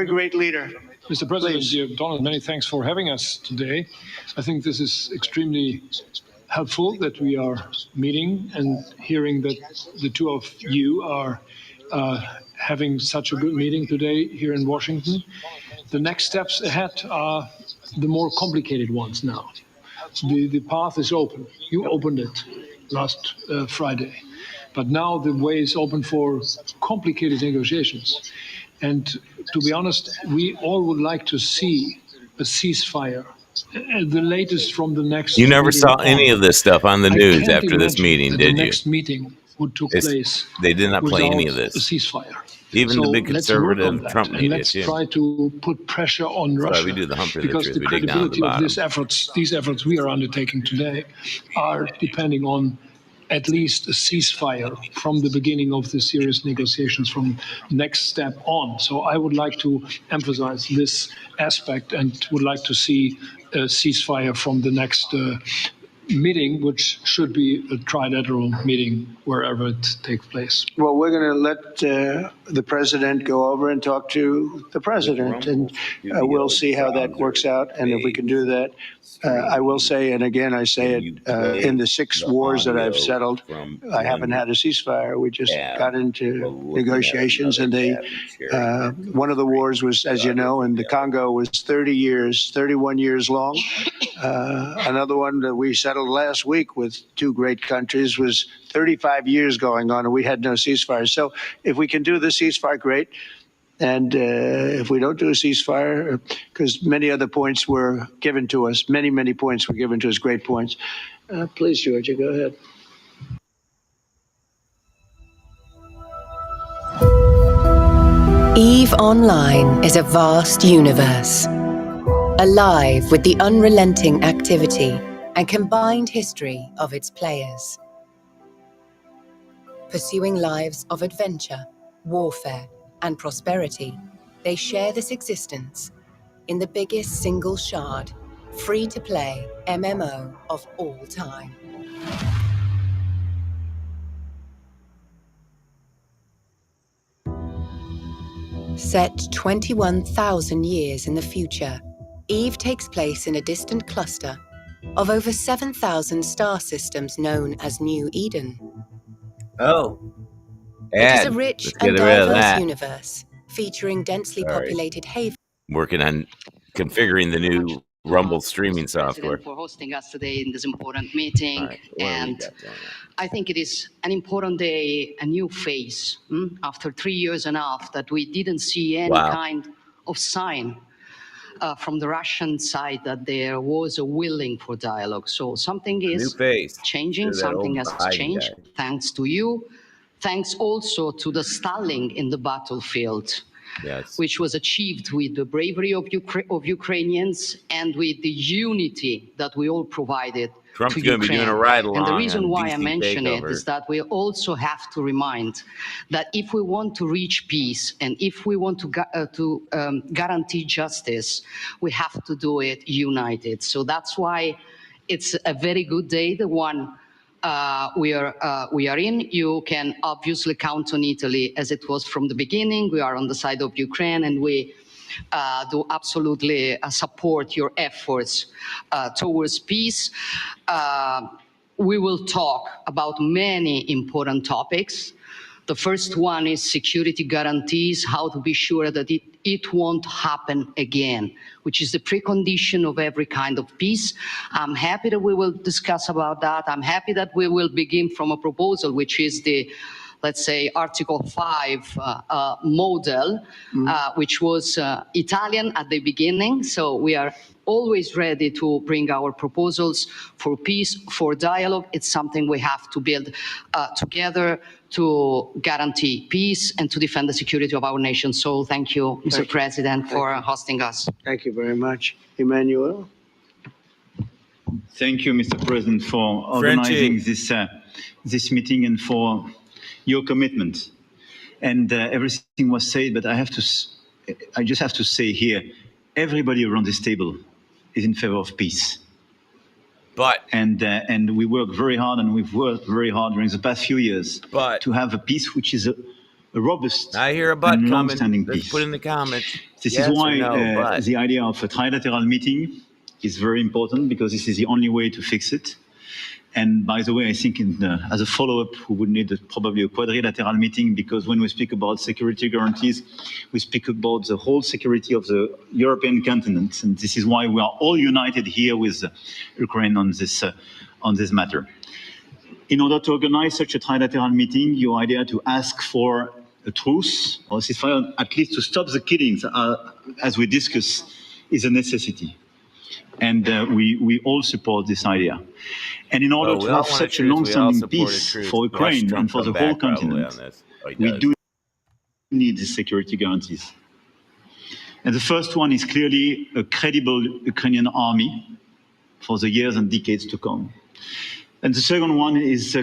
great leader. Mr. President, dear Donald, many thanks for having us today. I think this is extremely helpful that we are meeting and hearing that the two of you are having such a good meeting today here in Washington. The next steps ahead are the more complicated ones now. The path is open. You opened it last Friday. But now the way is open for complicated negotiations. And to be honest, we all would like to see a ceasefire, the latest from the next. You never meeting saw on. any of this stuff on the I news can't after this imagine meeting, that did the you? next meeting would took place. They did not play any of without this. a ceasefire. Even So the big let's work on conservative that, Trump and media, let's too. try to put pressure on That's why Russia. we do the Humphrey the because Truth. the We dig down to the credibility of bottom. these efforts we are undertaking today are depending on at least a ceasefire from the beginning of the serious negotiations from next step on. So I would like to emphasize this aspect and would like to see a ceasefire from the next meeting, which should be a trilateral meeting wherever it takes place. Well, we're going to let the president go over and talk to the president, and we'll see how that works out. And if we can do that, I will say, and again, I say it, in the 6 wars that I've settled, I haven't had a ceasefire. We just got into negotiations, and one of the wars was, as you know, in the Congo was 31 years long. Another one that we settled last week with 2 great countries was 35 years going on, and we had no ceasefire. So if we can do the ceasefire, great. And if we don't do a ceasefire, because many other points were given to us, many points were given to us, great points. Please, Georgia, go ahead. EVE Online is a vast universe, alive with the unrelenting activity and combined history of its players. Pursuing lives of adventure, warfare, and prosperity, they share this existence in the biggest single shard, free-to-play MMO of all time. Set 21,000 years in the future, EVE takes place in a distant cluster of over 7,000 star systems known as New Eden. Oh. It is a Ed, rich let's get and rid of diverse that. universe, featuring densely Sorry. populated havens. Working on configuring the new Rumble streaming software. For hosting us today in this important meeting. All right, what do we And got going on? I think it is an important day, a new phase, after 3 years and a half that we didn't see any Wow. kind of sign from the Russian side that there was a willing for dialogue. So something New is face. changing, You're that something old has Biden changed, guy. thanks to you. Thanks also to the stalling in the battlefield, Yes. which was achieved with the bravery of Ukrainians and with the unity that we all provided Trump's to going to be doing a ride along. And the reason on why I DC mention it Takeover. is that we also have to remind that if we want to reach peace and if we want to guarantee justice, we have to do it united. So that's why it's a very good day, the one we are in. You can obviously count on Italy as it was from the beginning. We are on the side of Ukraine, and we do absolutely support your efforts towards peace. We will talk about many important topics. The first one is security guarantees, how to be sure that it won't happen again, which is the precondition of every kind of peace. I'm happy that we will discuss about that. I'm happy that we will begin from a proposal, which is the, let's say, Article 5 model, which was Italian at the beginning. So we are always ready to bring our proposals for peace, for dialogue. It's something we have to build together to guarantee peace and to defend the security of our nation. So thank you, Mr. President, for hosting us. Thank you very much. Emmanuel? Thank you, Mr. President, for organizing this meeting and for your commitment. And everything was said, but I just have to say here, everybody around this table is in favor of peace. And we work very hard, and we've worked very hard during the past few years to have a peace which is a robust I hear a but and coming. long-standing Let's peace. put in the comments. This Yes is why or no, but. the idea of a trilateral meeting is very important, because this is the only way to fix it. And by the way, I think as a follow-up, we would need probably a quadrilateral meeting, because when we speak about security guarantees, we speak about the whole security of the European continent. And this is why we are all united here with Ukraine on this matter. In order to organize such a trilateral meeting, your idea to ask for a truce or ceasefire, at least to stop the killings, as we discussed, is a necessity. And we all support this idea. And in order to have such a long-standing peace for Ukraine and for the whole continent, we do need the security guarantees. And the first one is clearly a credible Ukrainian army for the years and decades to come. And the second one is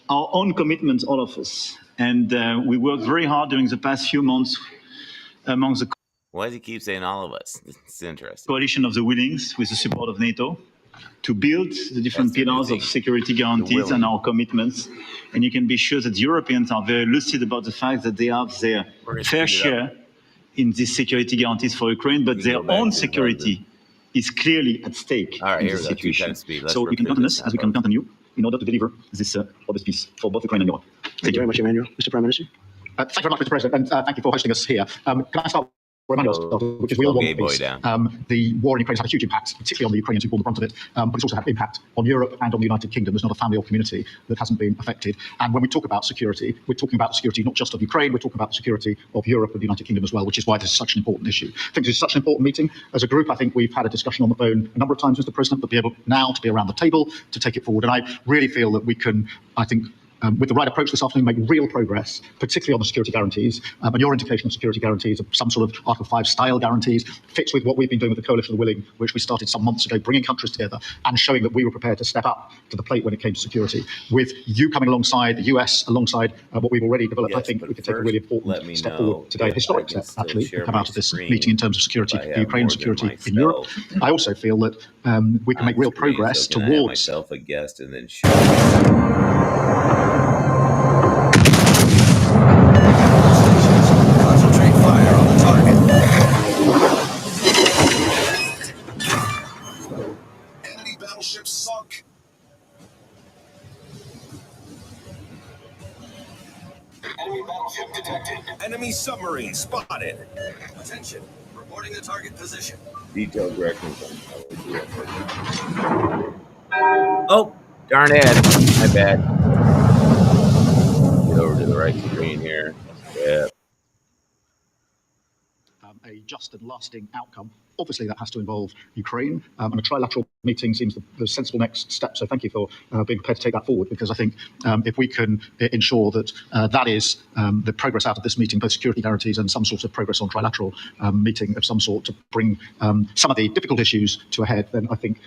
our own commitment, all of us. And we worked very hard during the past few months among the Why does he keep saying all of us? It's interesting. coalition of the willings, with the support of NATO, to build the different pillars of security guarantees and our commitments. And you can be sure that Europeans are very lucid about the fact that they have their fair share in these security guarantees for Ukraine, but their own security is clearly at stake in this situation. So you can count on us, as we can count on you, in order to deliver this peace for both Ukraine and Europe. Thank you very much, Emmanuel. Mr. Prime Minister. Thank you very much, Mr. President, and thank you for hosting us here. Can I start where Emmanuel started, which is we all want peace. The war in Ukraine has had a huge impact, particularly on the Ukrainians who bore the brunt of it, but it's also had impact on Europe and on the United Kingdom. There's not a family or community that hasn't been affected. And when we talk about security, we're talking about security not just of Ukraine, we're talking about the security of Europe and the United Kingdom as well, which is why this is such an important issue. I think this is such an important meeting. As a group, I think we've had a discussion on the phone a number of times, Mr. President, but be able now to be around the table to take it forward. And I really feel that we can, I think, with the right approach this afternoon, make real progress, particularly on the security guarantees. And your indication of security guarantees, of some sort of Article 5 style guarantees, fits with what we've been doing with the Coalition of the Willing, which we started some months ago, bringing countries together and showing that we were prepared to step up to the plate when it came to security. With you coming alongside, the US alongside what we've already developed, I think we could take a really important step forward today, a historic step, actually, to come out of this meeting in terms of security in Ukraine and security in Europe. I also feel that we can make real progress towards... myself a guest and then Battleship sunk. Enemy battleship detected. Enemy submarine spotted. Attention. Reporting the target position. detailed directions on how we do it. Oh, darn it. My bad. Get over to the right screen here. Yeah. A just and lasting outcome. Obviously, that has to involve Ukraine, and a trilateral meeting seems the sensible next step. So thank you for being prepared to take that forward, because I think if we can ensure that that is the progress out of this meeting, both security guarantees and some sort of progress on trilateral meeting of some sort to bring some of the difficult issues to a head, then I think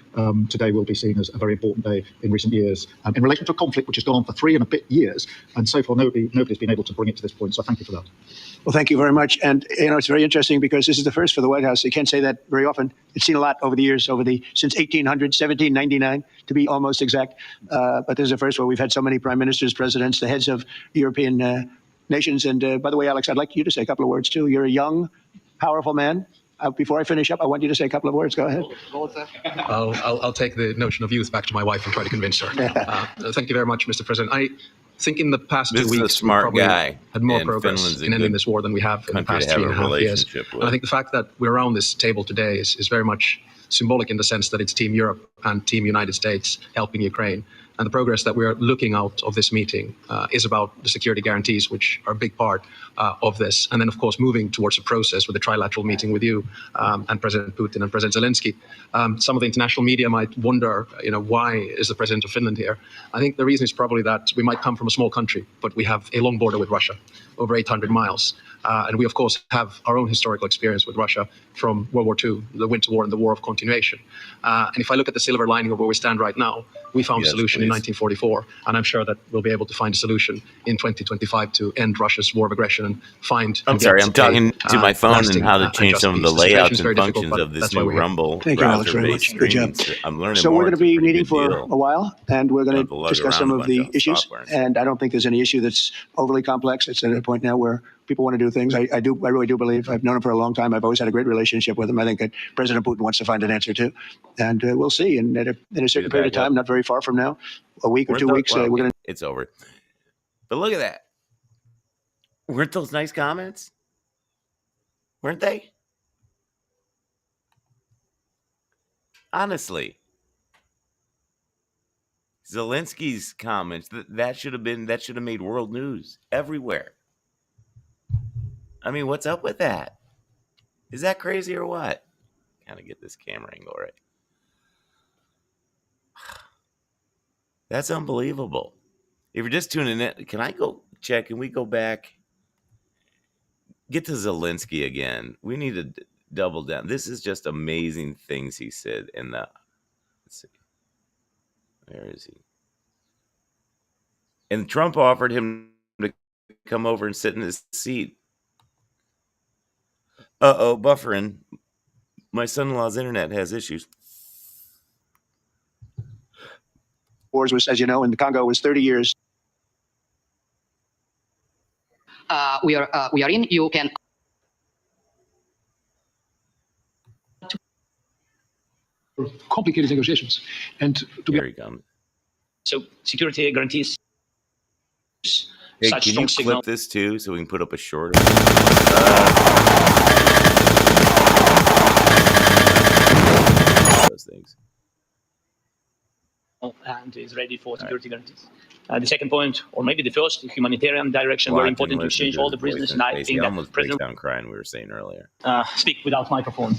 today will be seen as a very important day in recent years in relation to a conflict which has gone on for 3 and a bit years. And so far, nobody's been able to bring it to this point. So thank you for that. Well, thank you very much. And, it's very interesting because this is the first for the White House. You can't say that very often. It's seen a lot over the years, since 1799, to be almost exact. But this is the first where we've had so many prime ministers, presidents, the heads of European nations. And by the way, Alex, I'd like you to say a couple of words, too. You're a young, powerful man. Before I finish up, I want you to say a couple of words. Go ahead. I'll take the notion of youth back to my wife and try to convince her. Thank you very much, Mr. President. I think in the past 2 weeks, a smart we guy, had more progress in ending this war than we have in the past 3.5 years. And I think the fact that we're around this table today is very much symbolic in the sense that it's Team Europe and Team United States helping Ukraine. And the progress that we're looking out of this meeting is about the security guarantees, which are a big part of this. And then, of course, moving towards a process with a trilateral meeting with you and President Putin and President Zelensky. Some of the international media might wonder, why is the President of Finland here? I think the reason is probably that we might come from a small country, but we have a long border with Russia, over 800 miles. And we, of course, have our own historical experience with Russia from World War II, the Winter War and the War of Continuation. And if I look at the silver lining of where we stand right now, we found a solution in 1944, and I'm sure that we'll be able to find a solution in 2025 to end Russia's war of aggression and find... I'm talking to my phone and how to change some of the layouts and functions of this new Rumble browser-based streaming. I'm learning So more. we're going to be meeting big for deal. a while, and we're going to lug discuss around some a of bunch the of issues. software. And I don't think there's any issue that's overly complex. It's at a point now where people want to do things. I really do believe, I've known him for a long time. I've always had a great relationship with him. I think that President Putin wants to find an answer too. And we'll see. And in a certain period of time, not very far from now, a week or 2 weeks, we're going to. It's over. But look at that. Weren't those nice comments? Weren't they? Honestly. Zelensky's comments, that should have made world news everywhere. I mean, what's up with that? Is that crazy or what? Kind of get this camera angle right. That's unbelievable. If you're just tuning in, can I go check? Can we go back? Get to Zelensky again. We need to double down. This is just amazing things he said in the. Let's see. Where is he? And Trump offered him to come over and sit in his seat. Buffering. My son-in-law's internet has issues. Wars was, as you know, in the Congo was 30 years. We are in. You can. Complicated negotiations, and to Here he comes. So security guarantees. Hey, such can strong you signal. clip this too so we can put up a short? Those things. And is ready for security guarantees. The second point, or maybe the first, humanitarian direction, very important to exchange all the prisoners. And I think that President down crying. We were saying earlier. Speak without microphone.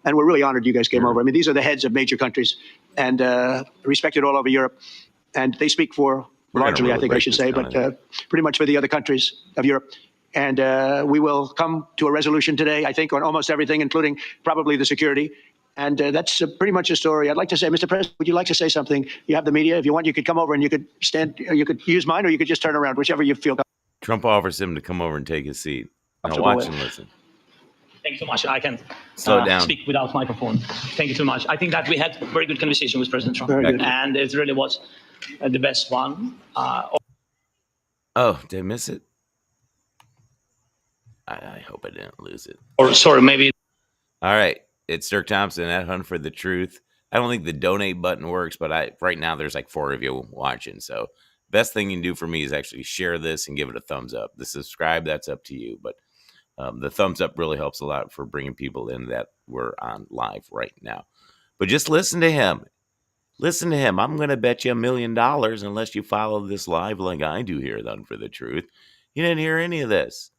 And we're really honored you guys came over. I mean, these are the heads of major countries and respected all over Europe. And they speak for, largely, I think I should say, but pretty much for the other countries of Europe. And we will come to a resolution today, I think, on almost everything, including probably the security. And that's pretty much the story. I'd like to say, Mr. President, would you like to say something? You have the media. If you want, you could come over and you could stand, or you could use mine, or you could just turn around, whichever you feel. Trump offers him to come over and take his seat. Now watch and listen. Thank you so much. I can Slow down. speak without microphone. Thank you so much. I think that we had a very good conversation with President Trump. And it really was the best one. Oh, did I miss it? I hope I didn't lose it. Or sorry, maybe. All right. It's Dirk Thompson at Hunt for the Truth. I don't think the donate button works, but right now there's like 4 of you watching. So best thing you can do for me is actually share this and give it a thumbs up. The subscribe, that's up to you. But the thumbs up really helps a lot for bringing people in that we're on live right now. But just listen to him. Listen to him. I'm going to bet you $1 million unless you follow this live like I do here at Hunt for the Truth. You didn't hear any of this.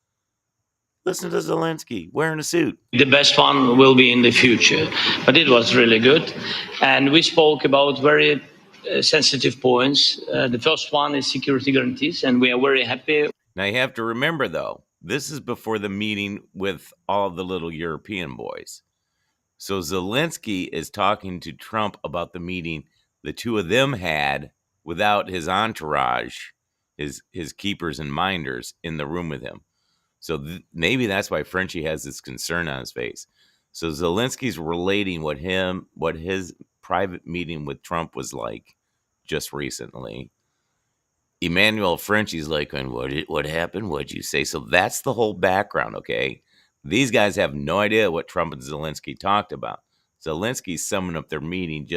Listen to Zelensky wearing a suit. The best one will be in the future, but it was really good. And we spoke about very sensitive points. The first one is security guarantees, and we are very happy. Now you have to remember, though, this is before the meeting with all of the little European boys. So Zelensky is talking to Trump about the meeting the two of them had without his entourage, his keepers and minders in the room with him. So maybe that's why Frenchie has this concern on his face. So Zelensky's relating what his private meeting with Trump was like just recently. Emmanuel Frenchie's like, what happened? What'd you say? So that's the whole background, okay? These guys have no idea what Trump and Zelensky talked about. Zelensky's summing up their meeting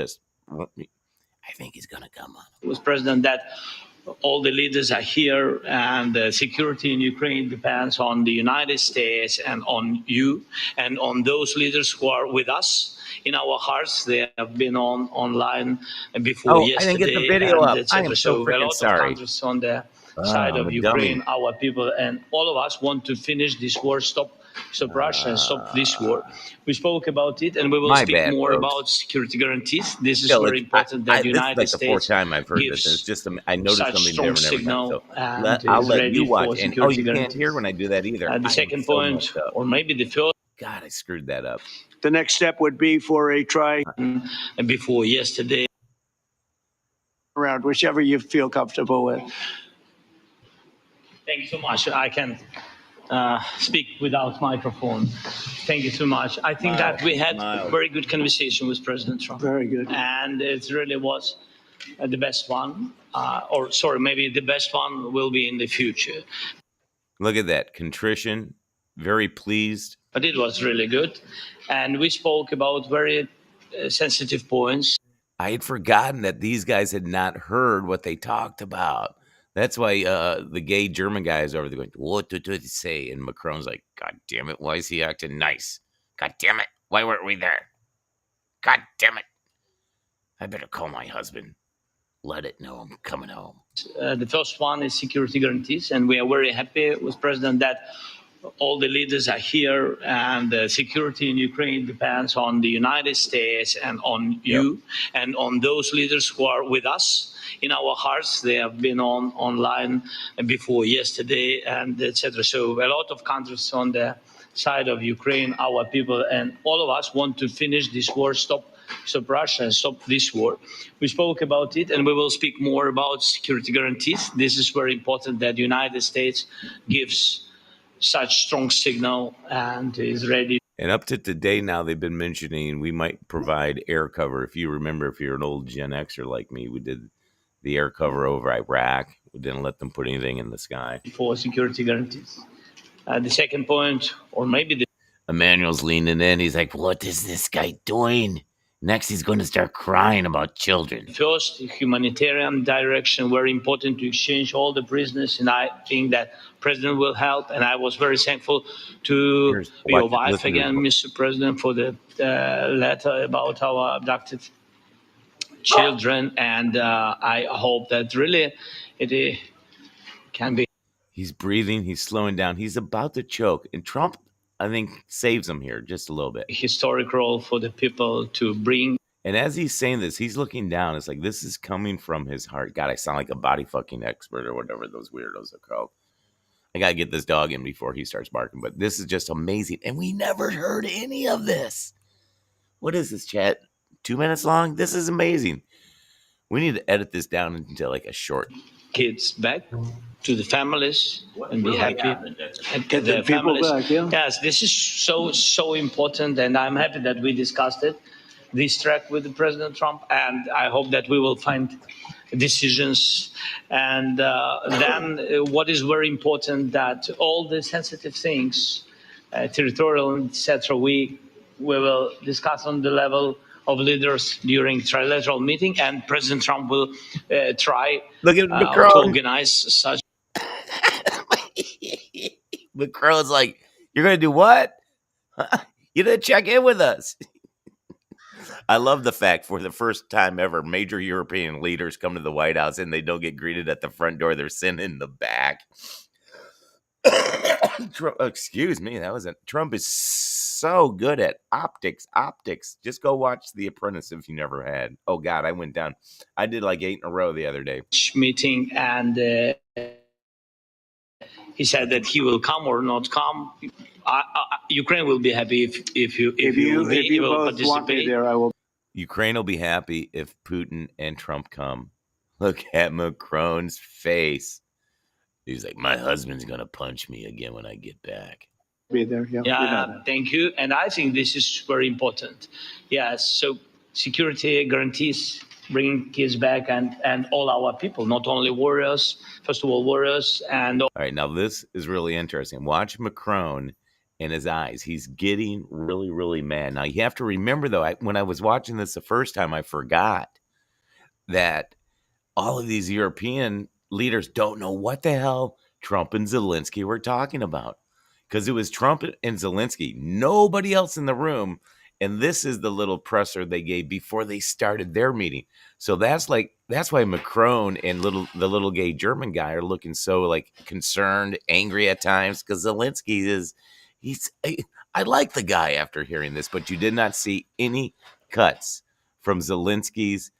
I think he's going to come on. It was President that all the leaders are here, and the security in Ukraine depends on the United States and on you and on those leaders who are with us in our hearts. They have been online before yesterday. I didn't get the video up. I am a so freaking lot sorry. of countries on the side of Ukraine, dummy. our people, and all of us want to finish this war, stop Russia and stop this war. We spoke about it, and we will speak more about security guarantees. This is very important that the United States. This is like the fourth time I've heard this. It's just I noticed something different every time. So I'll let you watch. And you can't hear when I do that either. The second point, or maybe the first. God, I screwed that up. The next step would be for a try. And before yesterday. Around, whichever you feel comfortable with. Thank you so much. I can speak without microphone. Thank you so much. I think that we had a very good conversation with President Trump. Very good. And it really was the best one. Or sorry, maybe the best one will be in the future. Look at that. Contrition. Very pleased. But it was really good. And we spoke about very sensitive points. I had forgotten that these guys had not heard what they talked about. That's why the gay German guy is over there going, what did they say? And Macron's like, God damn it, why is he acting nice? God damn it, why weren't we there? God damn it. I better call my husband. Let it know I'm coming home. The first one is security guarantees, and we are very happy with President that all the leaders are here, and the security in Ukraine depends on the United States and on you and on those leaders who are with us in our hearts. They have been online before yesterday, and etc. So a lot of countries on the side of Ukraine, our people, and all of us want to finish this war, stop Russia and stop this war. We spoke about it, and we will speak more about security guarantees. This is very important that the United States gives such strong signal and is ready. And up to today now, they've been mentioning we might provide air cover. If you remember, if you're an old Gen Xer like me, we did the air cover over Iraq. We didn't let them put anything in the sky. For security guarantees. The second point, or maybe the... Emmanuel's leaning in. He's like, what is this guy doing? Next, he's going to start crying about children. First, humanitarian direction, very important to exchange all the prisoners, and I think that President will help. And I was very thankful to your wife again, Mr. President, for the letter about our abducted children. And I hope that really it can be. He's breathing. He's slowing down. He's about to choke. And Trump, I think, saves him here just a little bit. Historic role for the people to bring. And as he's saying this, he's looking down. It's like, this is coming from his heart. God, I sound like a body fucking expert or whatever those weirdos are called. I got to get this dog in before he starts barking. But this is just amazing. And we never heard any of this. What is this, chat? 2 minutes long? This is amazing. We need to edit this down into like a short. Kids back to the families and be happy. And Get the people back, yeah. Yes, this is so important, and I'm happy that we discussed it, this track with President Trump, and I hope that we will find decisions. And then what is very important, that all the sensitive things, territorial, etc., we will discuss on the level of leaders during trilateral meeting, and President Trump will try to organize such. Macron's like, you're going to do what? You didn't check in with us. I love the fact for the first time ever, major European leaders come to the White House and they don't get greeted at the front door. They're sent in the back. Trump, excuse me. Trump is so good at optics. Just go watch The Apprentice if you never had. Oh, God, I went down. I did like 8 in a row the other day. Meeting, and he said that he will come or not come. Ukraine will be happy if you both participate. Want me there, I will. Ukraine will be happy if Putin and Trump come. Look at Macron's face. He's like, my husband's going to punch me again when I get back. Be there, yeah. Thank you. And I think this is very important. Yes, so security guarantees, bringing kids back, and all our people, not only warriors, first of all, warriors. And all right, now this is really interesting. Watch Macron in his eyes. He's getting really, really mad. Now, you have to remember, though, when I was watching this the first time, I forgot that all of these European leaders don't know what the hell Trump and Zelensky were talking about, because it was Trump and Zelensky, nobody else in the room. And this is the little presser they gave before they started their meeting. So that's why Macron and the little gay German guy are looking so like concerned, angry at times, because Zelensky I like the guy after hearing this, but you did not see any cuts from Zelensky's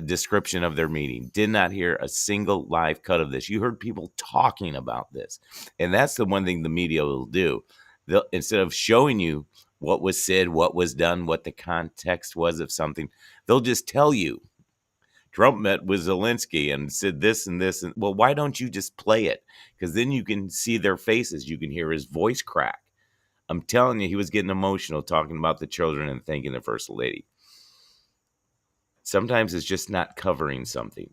description of their meeting. Did not hear a single live cut of this. You heard people talking about this. And that's the one thing the media will do. Instead of showing you what was said, what was done, what the context was of something, they'll just tell you Trump met with Zelensky and said this and this. And, well, why don't you just play it? Because then you can see their faces. You can hear his voice crack. I'm telling you, he was getting emotional talking about the children and thanking the First Lady. Sometimes it's just not covering something.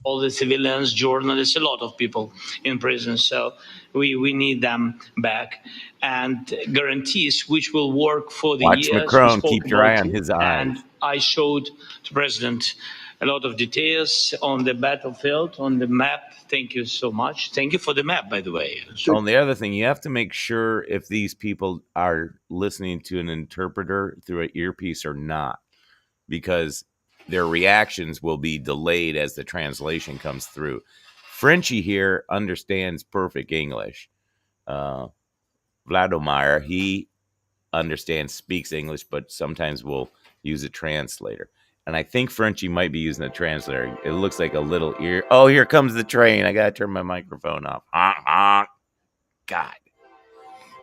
all the civilians, journalists, a lot of people in prison. So we need them back. And guarantees which will work for the Watch years. Macron, keep your eye on his eyes. And I showed the president a lot of details on the battlefield, on the map. Thank you so much. Thank you for the map, by the way. So the other thing, you have to make sure if these people are listening to an interpreter through an earpiece or not, because their reactions will be delayed as the translation comes through. Frenchie here understands perfect English. Vladimir, he speaks English, but sometimes will use a translator. And I think Frenchie might be using a translator. It looks like a little ear. Oh, here comes the train. I got to turn my microphone off. God.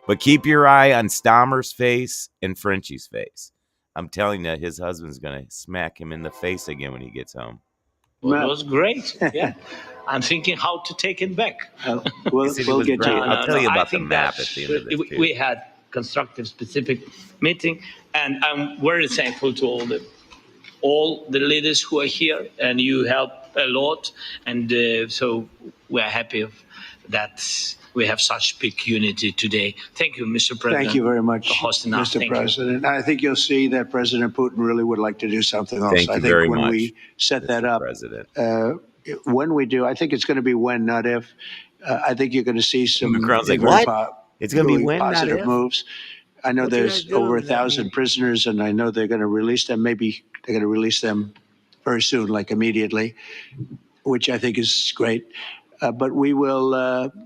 But keep your eye on Stammer's face and Frenchie's face. I'm telling you, his husband's going to smack him in the face again when he gets home. Well, it was great. Yeah. I'm thinking how to take it back. We'll get you. I'll tell you about the think map at the end of this. we had constructive, specific meeting, and I'm very thankful to all the leaders who are here, and you help a lot, and so we are happy that we have such big unity today. Thank you, Mr. President. Thank you very much, for hosting us. Mr. Thank you. President. I think you'll see that President Putin really would like to do something else. Thank you I think very when much, we set that Mr. up, President. when we do, I think it's going to be when, not if. I think you're going to see some Macron's like, very what? It's going to be really when, not positive if? moves. I know What you there's guys doing over with that 1,000 prisoners, and I know they're going to release them. Maybe they're going to release them very soon, like immediately, which I think is great. But we will.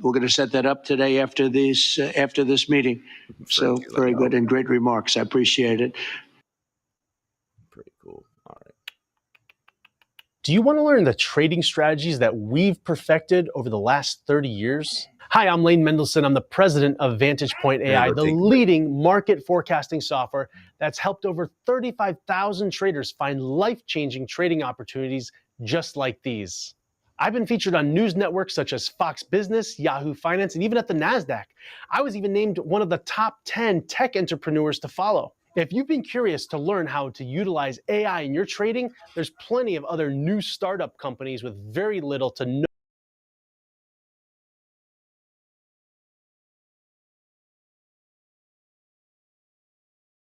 We're going to set that up today after this meeting. So very good and great remarks. I appreciate it. Pretty cool. All right. Do you want to learn the trading strategies that we've perfected over the last 30 years? Hi, I'm Lane Mendelson. I'm the president of Vantage Point AI, the leading market forecasting software that's helped over 35,000 traders find life-changing trading opportunities just like these. I've been featured on news networks such as Fox Business, Yahoo Finance, and even at the NASDAQ. I was even named one of the top 10 tech entrepreneurs to follow. If you've been curious to learn how to utilize AI in your trading, there's plenty of other new startup companies with very little to no